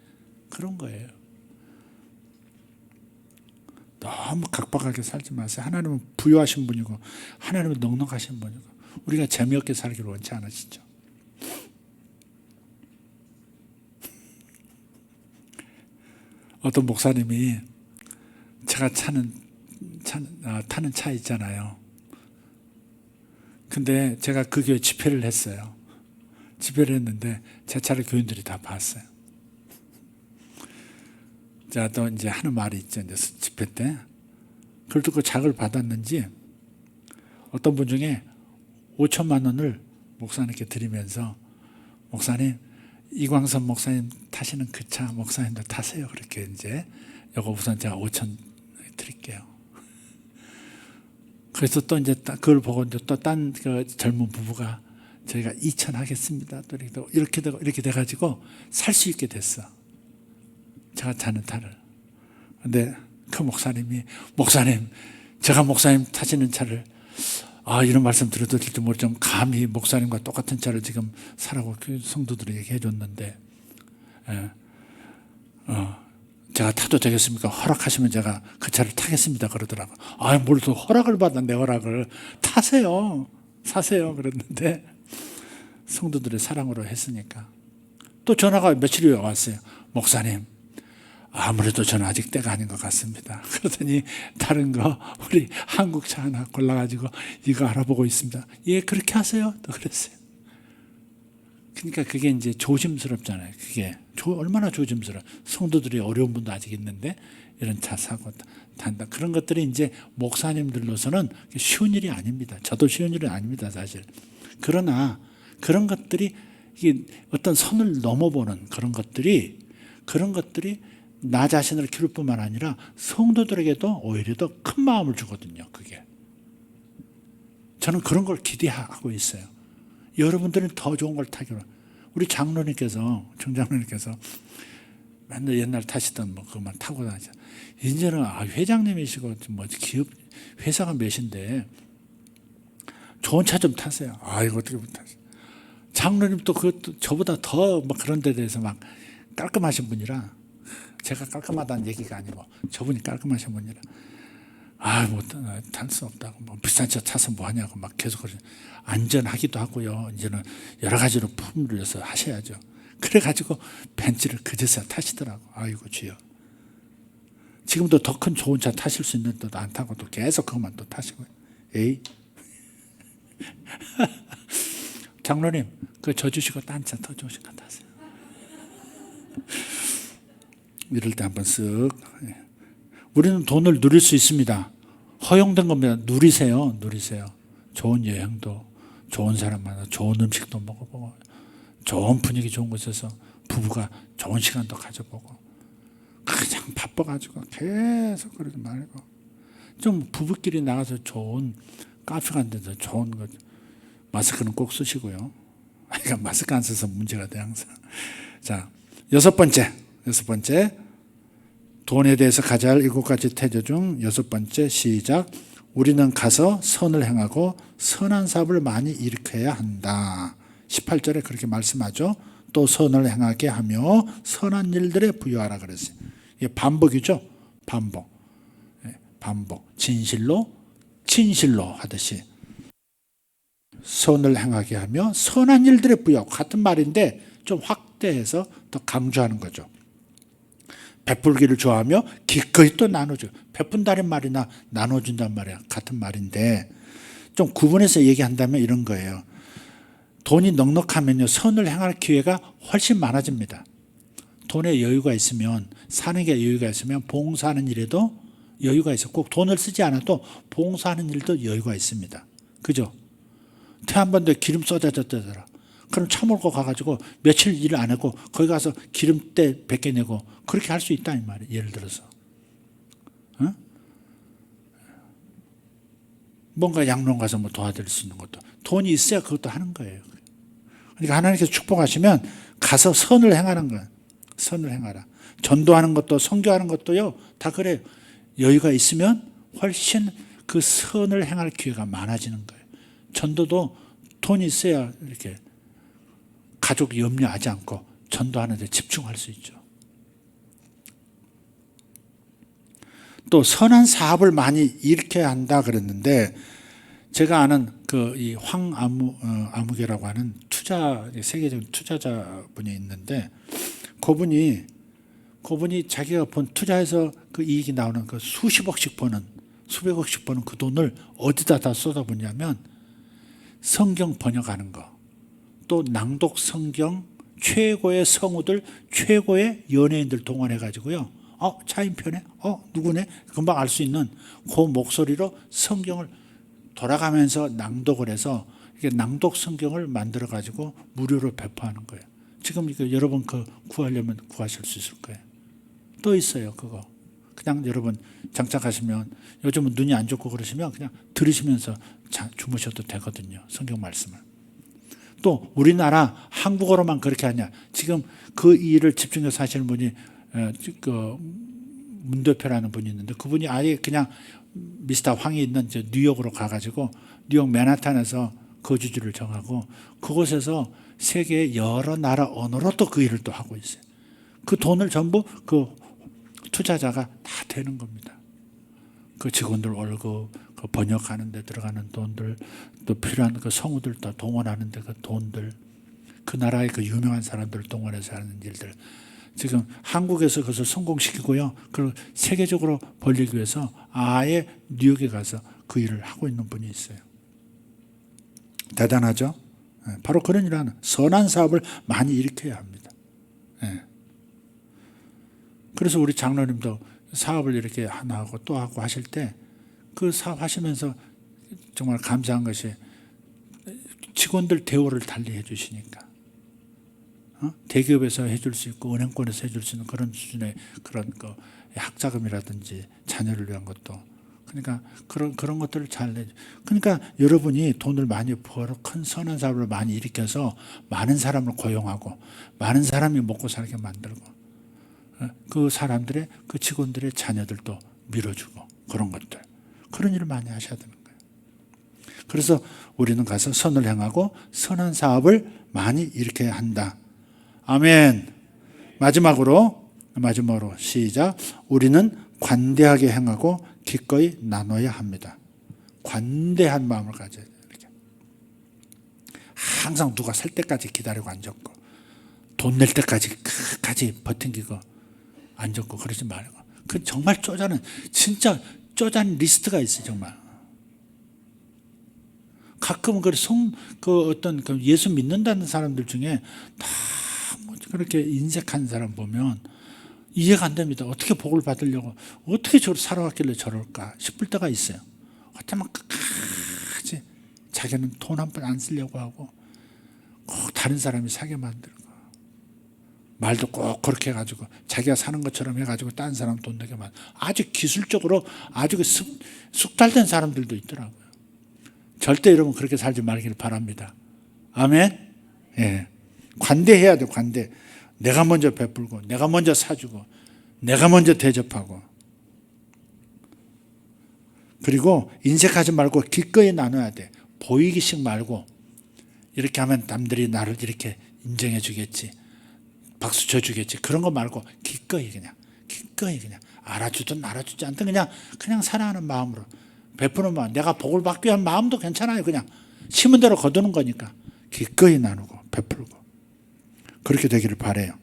그런 거예요. 너무 각박하게 살지 마세요. 하나님은 부유하신 분이고, 하나님은 넉넉하신 분이고, 우리가 재미없게 살기를 원치 않으시죠. 어떤 목사님이 제가 타는 차 있잖아요. 근데 제가 그 교회 집회를 했어요. 집회를 했는데 제 차를 교인들이 다 봤어요. 제가 또 이제 하는 말이 있죠. 이제 집회 때. 그걸 듣고 자극을 받았는지 어떤 분 중에 5천만 원을 목사님께 드리면서, 목사님, 이광선 목사님 타시는 그 차 목사님도 타세요. 그렇게 이제 이거 우선 제가 5천 드릴게요. 그래서 또 이제 그걸 보고 이제 또 딴 그 젊은 부부가 저희가 2천 하겠습니다. 또 이렇게 되고 이렇게 돼가지고 살 수 있게 됐어. 제가 타는 차를. 근데 그 목사님이, 목사님, 제가 목사님 타시는 차를 이런 말씀 드려도 될지 모르지만 감히 목사님과 똑같은 차를 지금 사라고 그 성도들에게 얘기해 줬는데, 제가 타도 되겠습니까? 허락하시면 제가 그 차를 타겠습니다. 그러더라고요. 뭘 또 허락을 받아, 내 허락을. 타세요. 사세요. 그랬는데 성도들의 사랑으로 했으니까. 또 전화가 며칠 후에 왔어요. 목사님, 아무래도 저는 아직 때가 아닌 것 같습니다. 그러더니 다른 거 우리 한국차 하나 골라가지고 이거 알아보고 있습니다. 예, 그렇게 하세요. 또 그랬어요. 그러니까 그게 이제 조심스럽잖아요. 그게 얼마나 조심스러워. 성도들이 어려운 분도 아직 있는데 이런 차 사고 탄다. 그런 것들이 이제 목사님들로서는 쉬운 일이 아닙니다. 저도 쉬운 일이 아닙니다, 사실. 그러나 그런 것들이 어떤 선을 넘어보는 그런 것들이 나 자신을 키울 뿐만 아니라 성도들에게도 오히려 더 큰 마음을 주거든요. 그게. 저는 그런 걸 기대하고 있어요. 여러분들은 더 좋은 걸 타기로. 우리 정장로님께서 맨날 옛날 타시던 그것만 타고 다니죠. 이제는 회장님이시고 뭐 기업 회사가 몇인데 좋은 차 좀 타세요. 이거 어떻게 못하세요? 장로님 또 그것도 저보다 더 막 그런 데 대해서 막 깔끔하신 분이라, 제가 깔끔하다는 얘기가 아니고 저분이 깔끔하신 분이라 탈 수 없다고, 뭐 비싼 차 타서 뭐 하냐고 막 계속 그러죠. 안전하기도 하고요. 이제는 여러 가지로 품류해서 하셔야죠. 그래가지고 벤츠를 그제서야 타시더라고. 아이고 주여. 지금도 더 큰 좋은 차 타실 수 있는데도 안 타고 또 계속 그것만 또 타시고요. 에이. 장로님, 저 주시고 딴 차 더 좋으신 거 타세요. 이럴 때 한번 쓱. 우리는 돈을 누릴 수 있습니다. 허용된 겁니다. 누리세요. 좋은 여행도, 좋은 사람 만나, 좋은 음식도 먹어보고, 좋은 분위기 좋은 곳에서 부부가 좋은 시간도 가져보고. 그냥 바빠가지고 계속 그러지 말고 좀 부부끼리 나가서 좋은 카페 간 데서 좋은 거, 마스크는 꼭 쓰시고요. 그러니까 마스크 안 써서 문제가 돼 항상. 자, 여섯 번째 돈에 대해서 가져야 할 7가지 태도 중 6번째 시작. 우리는 가서 선을 행하고 선한 사업을 많이 일으켜야 한다. 18절에 그렇게 말씀하죠. 또 선을 행하게 하며 선한 일들에 부여하라 그랬어요. 이게 반복이죠. 반복. 진실로 하듯이 선을 행하게 하며 선한 일들에 부여하고, 같은 말인데 좀 확대해서 더 강조하는 거죠. 베풀기를 좋아하며 기꺼이 또 나눠줘. 베푼다는 말이나 나눠준다는 말이야. 같은 말인데 좀 구분해서 얘기한다면 이런 거예요. 돈이 넉넉하면요, 선을 행할 기회가 훨씬 많아집니다. 돈에 여유가 있으면, 사는 게 여유가 있으면 봉사하는 일에도 여유가 있어. 꼭 돈을 쓰지 않아도 봉사하는 일도 여유가 있습니다. 그죠? 태안반도에 기름 쏟아졌다더라. 그럼 차 몰고 가가지고 며칠 일 안 하고 거기 가서 기름때 100개 내고 그렇게 할 수 있다 이 말이에요. 예를 들어서 뭔가 양론 가서 뭐 도와드릴 수 있는 것도 돈이 있어야 그것도 하는 거예요. 그러니까 하나님께서 축복하시면 가서 선을 행하는 거예요. 선을 행하라. 전도하는 것도 선교하는 것도요, 다 그래요. 여유가 있으면 훨씬 그 선을 행할 기회가 많아지는 거예요. 전도도 돈이 있어야 이렇게 가족 염려하지 않고 전도하는 데 집중할 수 있죠. 또 선한 사업을 많이 일으켜야 한다 그랬는데, 제가 아는 이 황아무개라고 하는 세계적인 투자자분이 있는데, 그분이 자기가 본 투자해서 그 이익이 나오는 그 수십억씩 버는, 수백억씩 버는 그 돈을 어디다 다 쏟아붓냐면 성경 번역하는 거, 또 낭독 성경, 최고의 성우들, 최고의 연예인들 동원해 가지고요. 차인표네? 누구네? 금방 알 수 있는 그 목소리로 성경을 돌아가면서 낭독을 해서 이게 낭독 성경을 만들어 가지고 무료로 배포하는 거예요. 지금 이거 여러분 구하려면 구하실 수 있을 거예요. 또 있어요, 그거. 그냥 여러분 장착하시면, 요즘은 눈이 안 좋고 그러시면 그냥 들으시면서 주무셔도 되거든요. 성경 말씀을. 또 우리나라 한국어로만 그렇게 하냐. 지금 그 일을 집중해서 하시는 분이 문대표라는 분이 있는데, 그분이 아예 그냥 미스터 황이 있는 뉴욕으로 가가지고 뉴욕 맨하탄에서 거주지를 정하고 그곳에서 세계의 여러 나라 언어로 또 그 일을 또 하고 있어요. 그 돈을 전부 그 투자자가 다 되는 겁니다. 그 직원들 월급, 그 번역하는 데 들어가는 돈들, 또 필요한 그 성우들 다 동원하는 데 그 돈들, 그 나라의 그 유명한 사람들 동원해서 하는 일들, 지금 한국에서 그것을 성공시키고요, 그리고 세계적으로 벌리기 위해서 아예 뉴욕에 가서 그 일을 하고 있는 분이 있어요. 대단하죠? 바로 그런 일하는 선한 사업을 많이 일으켜야 합니다. 그래서 우리 장로님도 사업을 이렇게 하나 하고 또 하고 하실 때 그 사업 하시면서 정말 감사한 것이 직원들 대우를 달리 해주시니까, 대기업에서 해줄 수 있고 은행권에서 해줄 수 있는 그런 수준의 그런 학자금이라든지 자녀를 위한 것도, 그러니까 그런 것들을 잘 내죠. 그러니까 여러분이 돈을 많이 벌어 큰 선한 사업을 많이 일으켜서 많은 사람을 고용하고 많은 사람이 먹고 살게 만들고, 그 사람들의 그 직원들의 자녀들도 밀어주고, 그런 것들, 그런 일을 많이 하셔야 되는 거예요. 그래서 우리는 가서 선을 행하고 선한 사업을 많이 일으켜야 한다. 아멘. 마지막으로 시작. 우리는 관대하게 행하고 기꺼이 나눠야 합니다. 관대한 마음을 가져야 돼요. 이렇게. 항상 누가 살 때까지 기다리고 앉았고 돈 낼 때까지 끝까지 버팅기고 앉았고 그러지 말고. 그 정말 쪼잔한 진짜 쪼잔 리스트가 있어요. 정말. 가끔은 그 어떤 그 예수 믿는다는 사람들 중에 다 뭐 그렇게 인색한 사람 보면 이해가 안 됩니다. 어떻게 복을 받으려고 어떻게 저를 살아왔길래 저럴까 싶을 때가 있어요. 어쩌면 끝까지 자기는 돈 한 푼 안 쓰려고 하고 꼭 다른 사람이 사게 만들고 말도 꼭 그렇게 해가지고 자기가 사는 것처럼 해가지고 다른 사람 돈 내게 만들고 아주 기술적으로 아주 숙달된 사람들도 있더라고요. 절대 여러분 그렇게 살지 말기를 바랍니다. 아멘. 예. 관대해야 돼. 관대. 내가 먼저 베풀고 내가 먼저 사주고 내가 먼저 대접하고 그리고 인색하지 말고 기꺼이 나눠야 돼. 보이기식 말고 이렇게 하면 남들이 나를 이렇게 인정해 주겠지 박수 쳐 주겠지 그런 거 말고 기꺼이 그냥 알아주든 알아주지 않든 그냥 사랑하는 마음으로 베푸는 마음 내가 복을 받기 위한 마음도 괜찮아요. 그냥 심은 대로 거두는 거니까 기꺼이 나누고 베풀고 그렇게 되기를 바라요.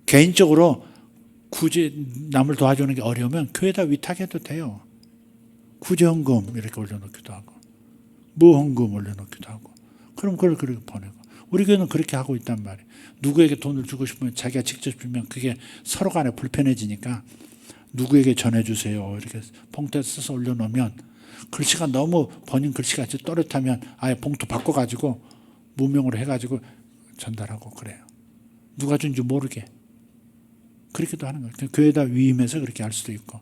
개인적으로 굳이 남을 도와주는 게 어려우면 교회에다 위탁해도 돼요. 구제헌금 이렇게 올려놓기도 하고 무헌금 올려놓기도 하고 그럼 그걸 그렇게 보내고 우리 교회는 그렇게 하고 있단 말이에요. 누구에게 돈을 주고 싶으면 자기가 직접 주면 그게 서로 간에 불편해지니까 누구에게 전해주세요 이렇게 봉투에 써서 올려놓으면 글씨가 너무 본인 글씨가 또렷하면 아예 봉투 바꿔가지고 무명으로 해가지고 전달하고 그래요. 누가 준지 모르게 그렇게도 하는 거예요. 교회에다 위임해서 그렇게 할 수도 있고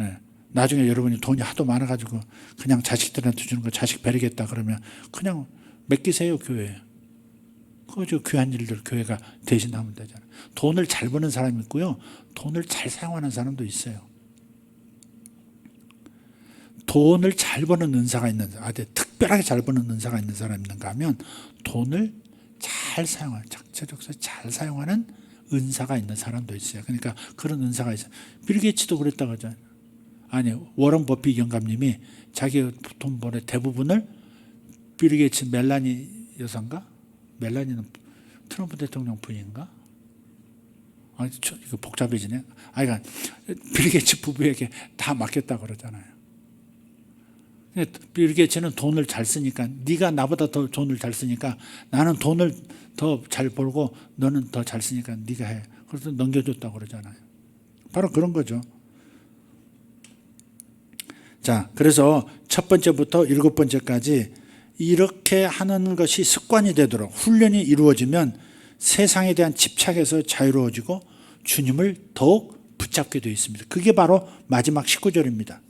예. 나중에 여러분이 돈이 하도 많아가지고 그냥 자식들한테 주는 거 자식 베리겠다 그러면 그냥 맡기세요 교회에. 그거 귀한 일들 교회가 대신하면 되잖아요. 돈을 잘 버는 사람이 있고요. 돈을 잘 사용하는 사람도 있어요. 돈을 잘 버는 은사가 있는 아주 특별하게 잘 버는 은사가 있는 사람이 있는가 하면 돈을 잘 사용하는 적재적소에 잘 사용하는 은사가 있는 사람도 있어요. 그러니까 그런 은사가 있어요. 빌 게이츠도 그랬다고 하잖아요. 아니 워런 버핏 영감님이 자기 돈 벌의 대부분을 빌 게이츠 멜라니 여사인가? 멜라니는 트럼프 대통령 부인인가? 아니 이거 복잡해지네. 그러니까 빌 게이츠 부부에게 다 맡겼다고 그러잖아요. 빌 게이츠는 돈을 잘 쓰니까 네가 나보다 더 돈을 잘 쓰니까 나는 돈을 더 잘 벌고 너는 더 잘 쓰니까 네가 해. 그래서 넘겨줬다고 그러잖아요. 바로 그런 거죠. 자, 그래서 첫 번째부터 7번째까지 이렇게 하는 것이 습관이 되도록 훈련이 이루어지면 세상에 대한 집착에서 자유로워지고 주님을 더욱 붙잡게 되어 있습니다. 그게 바로 마지막 19절입니다.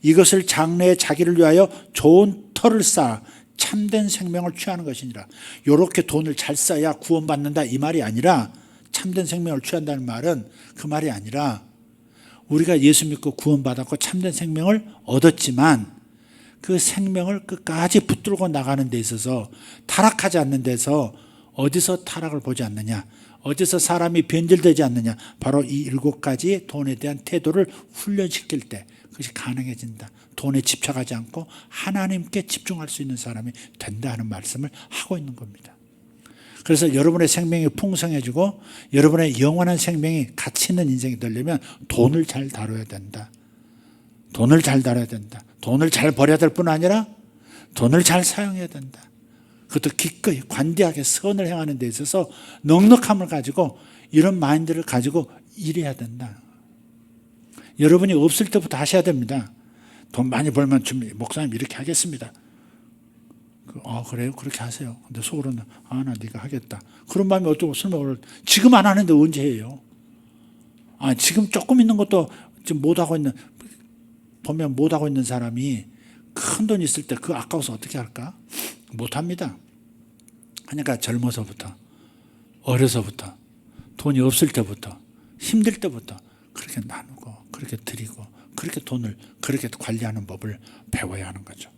이것을 장래에 자기를 위하여 좋은 터를 쌓아 참된 생명을 취하는 것이니라. 이렇게 돈을 잘 써야 구원받는다 이 말이 아니라 참된 생명을 취한다는 말은 그 말이 아니라 우리가 예수 믿고 구원받았고 참된 생명을 얻었지만 그 생명을 끝까지 붙들고 나가는 데 있어서 타락하지 않는 데서 어디서 타락을 보지 않느냐, 어디서 사람이 변질되지 않느냐, 바로 이 7가지 돈에 대한 태도를 훈련시킬 때 그것이 가능해진다. 돈에 집착하지 않고 하나님께 집중할 수 있는 사람이 된다 하는 말씀을 하고 있는 겁니다. 그래서 여러분의 생명이 풍성해지고 여러분의 영원한 생명이 가치 있는 인생이 되려면 돈을 잘 다뤄야 된다. 돈을 잘 다뤄야 된다. 돈을 잘 벌여야 될 뿐 아니라 돈을 잘 사용해야 된다. 그것도 기꺼이 관대하게 선을 행하는 데 있어서 넉넉함을 가지고 이런 마인드를 가지고 일해야 된다. 여러분이 없을 때부터 하셔야 됩니다. 돈 많이 벌면 목사님 이렇게 하겠습니다. 그래요? 그렇게 하세요. 근데 속으로는 나 네가 하겠다. 그런 마음이 어쩌고 설마 지금 안 하는데 언제 해요? 지금 조금 있는 것도 지금 못하고 있는 보면 못하고 있는 사람이 큰 돈 있을 때 그 아까워서 어떻게 할까? 못합니다. 그러니까 젊어서부터 어려서부터 돈이 없을 때부터 힘들 때부터 그렇게 나누고 그렇게 드리고 그렇게 돈을 그렇게 관리하는 법을 배워야 하는 거죠.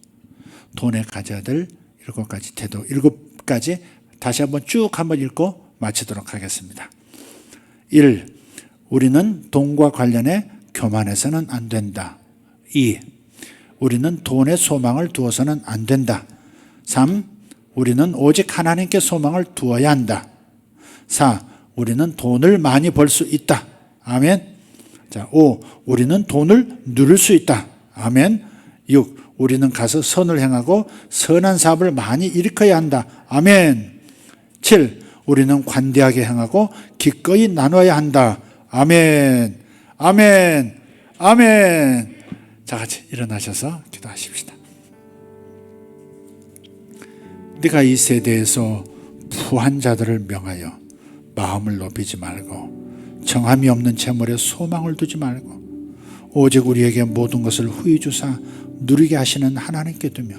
돈에 가져야 될 7가지 태도 7가지 다시 한번 쭉 한번 읽고 마치도록 하겠습니다. 1. 우리는 돈과 관련해 교만해서는 안 된다. 2. 우리는 돈에 소망을 두어서는 안 된다. 3. 우리는 오직 하나님께 소망을 두어야 한다. 4. 우리는 돈을 많이 벌 수 있다. 아멘. 자, 5. 우리는 돈을 누릴 수 있다. 아멘. 6. 우리는 가서 선을 행하고 선한 사업을 많이 일으켜야 한다. 아멘. 7. 우리는 관대하게 행하고 기꺼이 나눠야 한다. 아멘. 아멘. 아멘. 자, 같이 일어나셔서 기도하십시다. 네가 이 세대에서 부한 자들을 명하여 마음을 높이지 말고 정함이 없는 재물에 소망을 두지 말고 오직 우리에게 모든 것을 후히 주사 누리게 하시는 하나님께 두며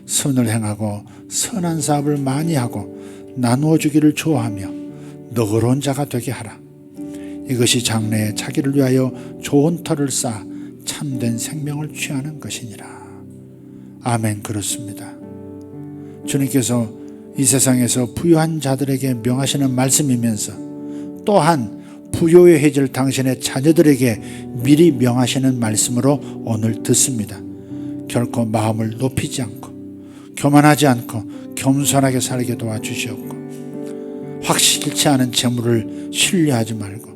선을 행하고 선한 사업을 많이 하고 나누어 주기를 좋아하며 너그러운 자가 되게 하라. 이것이 장래에 자기를 위하여 좋은 터를 쌓아 참된 생명을 취하는 것이니라. 아멘. 그렇습니다. 주님께서 이 세상에서 부유한 자들에게 명하시는 말씀이면서 또한 부요해질 당신의 자녀들에게 미리 명하시는 말씀으로 오늘 듣습니다. 결코 마음을 높이지 않고 교만하지 않고 겸손하게 살게 도와주시옵고 확실치 않은 재물을 신뢰하지 말고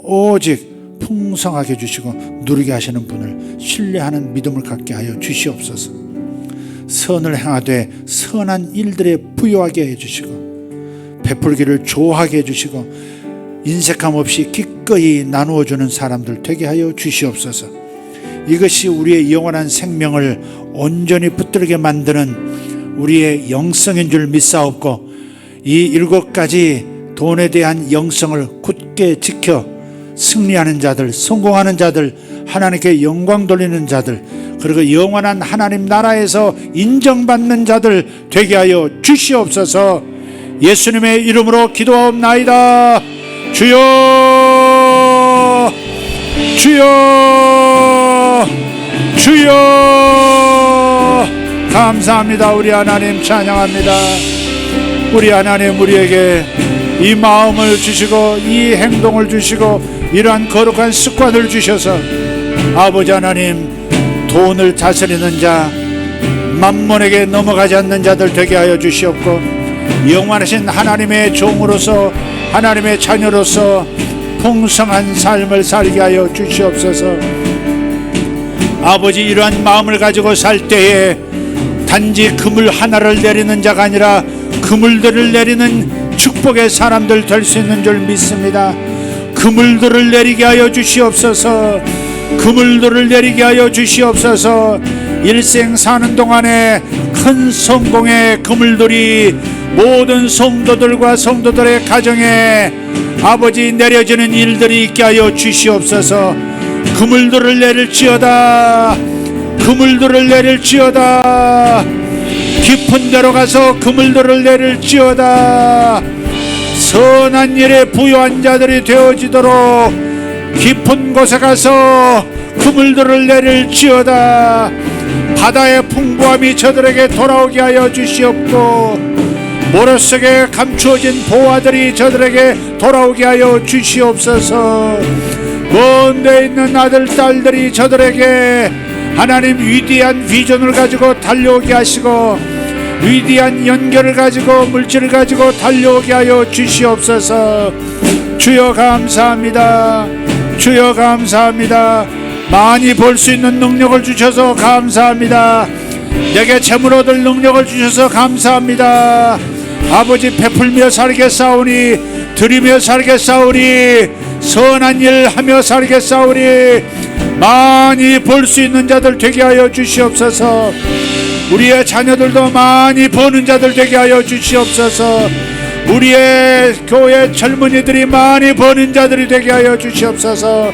오직 풍성하게 주시고 누리게 하시는 분을 신뢰하는 믿음을 갖게 하여 주시옵소서. 선을 행하되 선한 일들에 부요하게 해주시고 베풀기를 좋아하게 해주시고 인색함 없이 기꺼이 나누어주는 사람들 되게 하여 주시옵소서. 이것이 우리의 영원한 생명을 온전히 붙들게 만드는 우리의 영성인 줄 믿사옵고 이 7가지 돈에 대한 영성을 굳게 지켜 승리하는 자들, 성공하는 자들, 하나님께 영광 돌리는 자들, 그리고 영원한 하나님 나라에서 인정받는 자들 되게 하여 주시옵소서. 예수님의 이름으로 기도하옵나이다. 주여, 주여, 주여. 감사합니다. 우리 하나님 찬양합니다. 우리 하나님 우리에게 이 마음을 주시고 이 행동을 주시고 이러한 거룩한 습관을 주셔서 아버지 하나님 돈을 다스리는 자, 만몬에게 넘어가지 않는 자들 되게 하여 주시옵고 영원하신 하나님의 종으로서 하나님의 자녀로서 풍성한 삶을 살게 하여 주시옵소서. 아버지 이러한 마음을 가지고 살 때에 단지 그물 하나를 내리는 자가 아니라 그물들을 내리는 축복의 사람들 될 수 있는 줄 믿습니다. 그물들을 내리게 하여 주시옵소서. 그물들을 내리게 하여 주시옵소서. 일생 사는 동안에 큰 성공의 그물들이 모든 성도들과 성도들의 가정에 아버지 내려지는 일들이 있게 하여 주시옵소서. 그물들을 내릴지어다. 그물들을 내릴지어다. 깊은 데로 가서 그물들을 내릴지어다. 선한 일에 부유한 자들이 되어지도록 깊은 곳에 가서 그물들을 내릴지어다. 바다의 풍부함이 저들에게 돌아오게 하여 주시옵고 모래 속에 감추어진 보화들이 저들에게 돌아오게 하여 주시옵소서. 먼 데 있는 아들 딸들이 저들에게 하나님 위대한 비전을 가지고 달려오게 하시고 위대한 연결을 가지고 물질을 가지고 달려오게 하여 주시옵소서. 주여 감사합니다. 주여 감사합니다. 많이 벌 수 있는 능력을 주셔서 감사합니다. 내게 재물 얻을 능력을 주셔서 감사합니다. 아버지 베풀며 살겠사오니 드리며 살겠사오니 선한 일 하며 살겠사오니 많이 벌 수 있는 자들 되게 하여 주시옵소서. 우리의 자녀들도 많이 버는 자들 되게 하여 주시옵소서. 우리의 교회 젊은이들이 많이 버는 자들이 되게 하여 주시옵소서.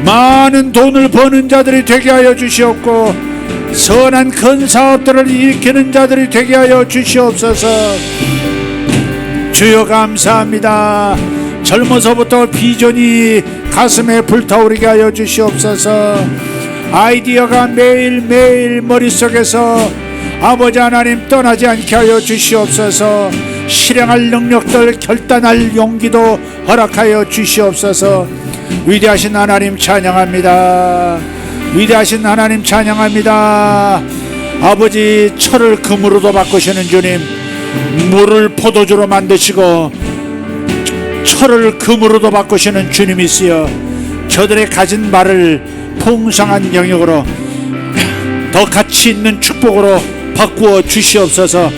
많은 돈을 버는 자들이 되게 하여 주시옵고 선한 큰 사업들을 일으키는 자들이 되게 하여 주시옵소서. 주여 감사합니다. 젊어서부터 비전이 가슴에 불타오르게 하여 주시옵소서. 아이디어가 매일매일 머릿속에서 아버지 하나님 떠나지 않게 하여 주시옵소서. 실행할 능력들 결단할 용기도 허락하여 주시옵소서. 위대하신 하나님 찬양합니다. 위대하신 하나님 찬양합니다. 아버지, 철을 금으로도 바꾸시는 주님, 물을 포도주로 만드시고 철을 금으로도 바꾸시는 주님이시여, 저들의 가진 말을 풍성한 영역으로 더 가치 있는 축복으로 바꾸어 주시옵소서.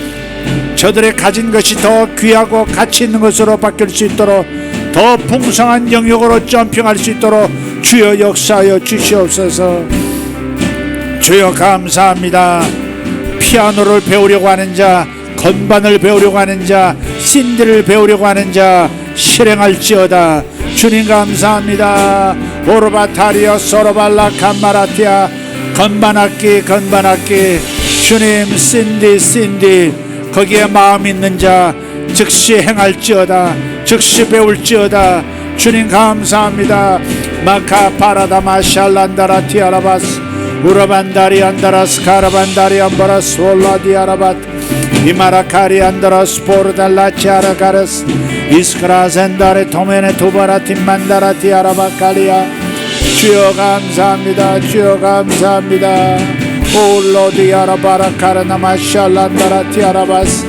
저들의 가진 것이 더 귀하고 가치 있는 것으로 바뀔 수 있도록, 더 풍성한 영역으로 점핑할 수 있도록 주여 역사하여 주시옵소서. 주여 감사합니다. 피아노를 배우려고 하는 자, 건반을 배우려고 하는 자, 신디를 배우려고 하는 자 실행할지어다. 주님 감사합니다. 오르바타리어 소로발라 캄마라티아, 건반악기 주님, 신디 거기에 마음 있는 자 즉시 행할지어다. 즉시 배울지어다. 주님 감사합니다. 마카 파라다마 샬란다라 티아라바스 우라반다리 안다라스 카라반다리 안바라스 올라디 아라밭 이마라카리 안다라스 포르달라치 아라가르스 이스크라센다레 토메네 토바라티 만다라티 아라바칼리아. 주여 감사합니다. 주여 감사합니다. 올로디 아라바라 카라나마 샬란다라티 아라바스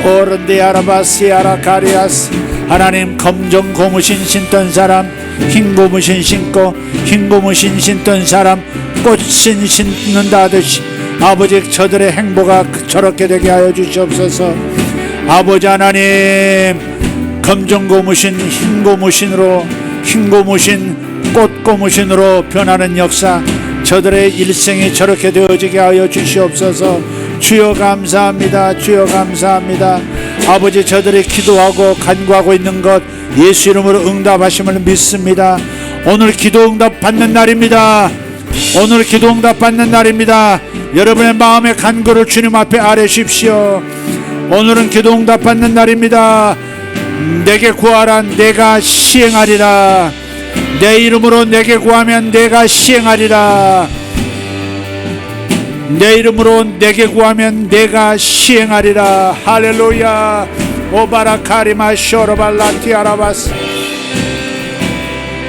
오른디 아라바시 아라카리아스. 하나님, 검정 고무신 신던 사람 흰 고무신 신고, 흰 고무신 신던 사람 꽃신 신는다 하듯이 아버지, 저들의 행보가 저렇게 되게 하여 주시옵소서. 아버지 하나님, 검정 고무신 흰 고무신으로, 흰 고무신 꽃 고무신으로 변하는 역사, 저들의 일생이 저렇게 되어지게 하여 주시옵소서. 주여 감사합니다. 주여 감사합니다. 아버지, 저들이 기도하고 간구하고 있는 것 예수 이름으로 응답하심을 믿습니다. 오늘 기도 응답 받는 날입니다. 오늘 기도 응답 받는 날입니다. 여러분의 마음의 간구를 주님 앞에 아뢰십시오. 오늘은 기도 응답 받는 날입니다. 내게 구하라, 내가 시행하리라. 내 이름으로 내게 구하면 내가 시행하리라. 내 이름으로 내게 구하면 내가 시행하리라. 할렐루야. 오바라카리마 쇼르발라티아라바스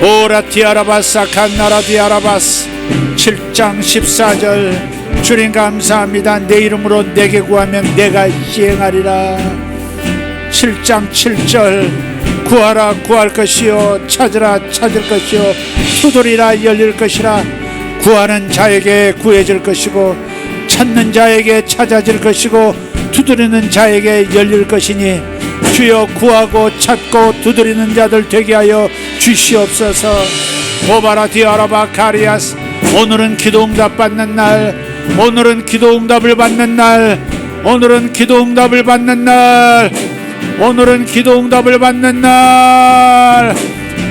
오라티아라바스 칸나라디아라바스. 7장 14절. 주님 감사합니다. 내 이름으로 내게 구하면 내가 시행하리라. 7장 7절. 구하라 구할 것이요, 찾으라 찾을 것이요, 두드리라 열릴 것이라. 구하는 자에게 구해질 것이고, 찾는 자에게 찾아질 것이고, 두드리는 자에게 열릴 것이니 주여, 구하고 찾고 두드리는 자들 되게 하여 주시옵소서. 오바라디아라바 카리아스. 오늘은 기도응답 받는 날, 오늘은 기도응답을 받는 날, 오늘은 기도응답을 받는 날, 오늘은 기도응답을 받는 날.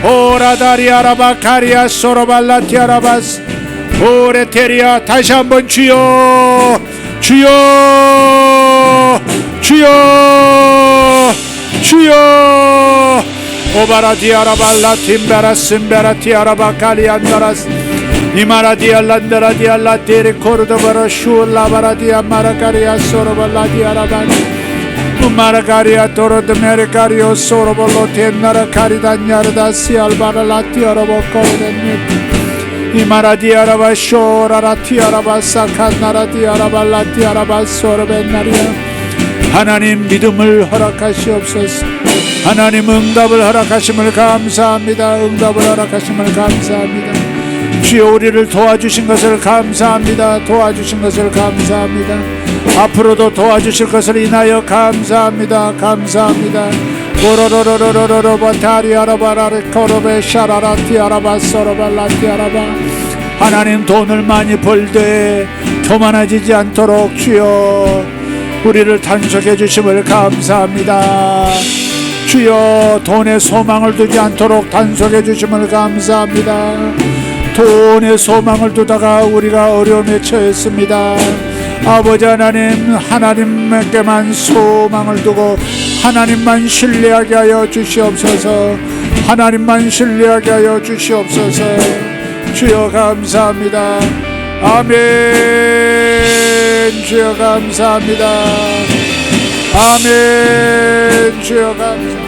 오라다리아라바 카리아 소로발라티아라바스 오레테리아. 다시 한번 주여, 주여, 주여, 주여. 오바라디아라발라 팀바라 심바라티아라바 카리안다라스 이마라디알란다라디알라 데리코르도바라 슈라바라디아 마라카리아 소로발라디아라바 마라카리아 토로드메리카리오 소로볼로 텐나라카리다냐르다 시알바라라티아라보코르덴니 이마라디아라바 쇼라라티아라바 사카나라디아라발라티아라바 소르벤나리아. 하나님, 믿음을 허락하시옵소서. 하나님, 응답을 허락하심을 감사합니다. 응답을 허락하심을 감사합니다. 주여, 우리를 도와주신 것을 감사합니다. 도와주신 것을 감사합니다. 앞으로도 도와주실 것을 인하여 감사합니다. 감사합니다. 고로로로로로로 바타리아라바라르 코로베 샤라라티아라바 소로발라티아라바. 하나님, 돈을 많이 벌되 교만해지지 않도록 주여 우리를 단속해 주심을 감사합니다. 주여, 돈에 소망을 두지 않도록 단속해 주심을 감사합니다. 돈에 소망을 두다가 우리가 어려움에 처했습니다. 아버지 하나님, 하나님께만 소망을 두고 하나님만 신뢰하게 하여 주시옵소서. 하나님만 신뢰하게 하여 주시옵소서. 주여 감사합니다. 아멘. 주여 감사합니다. 아멘. 주여 감사합니다.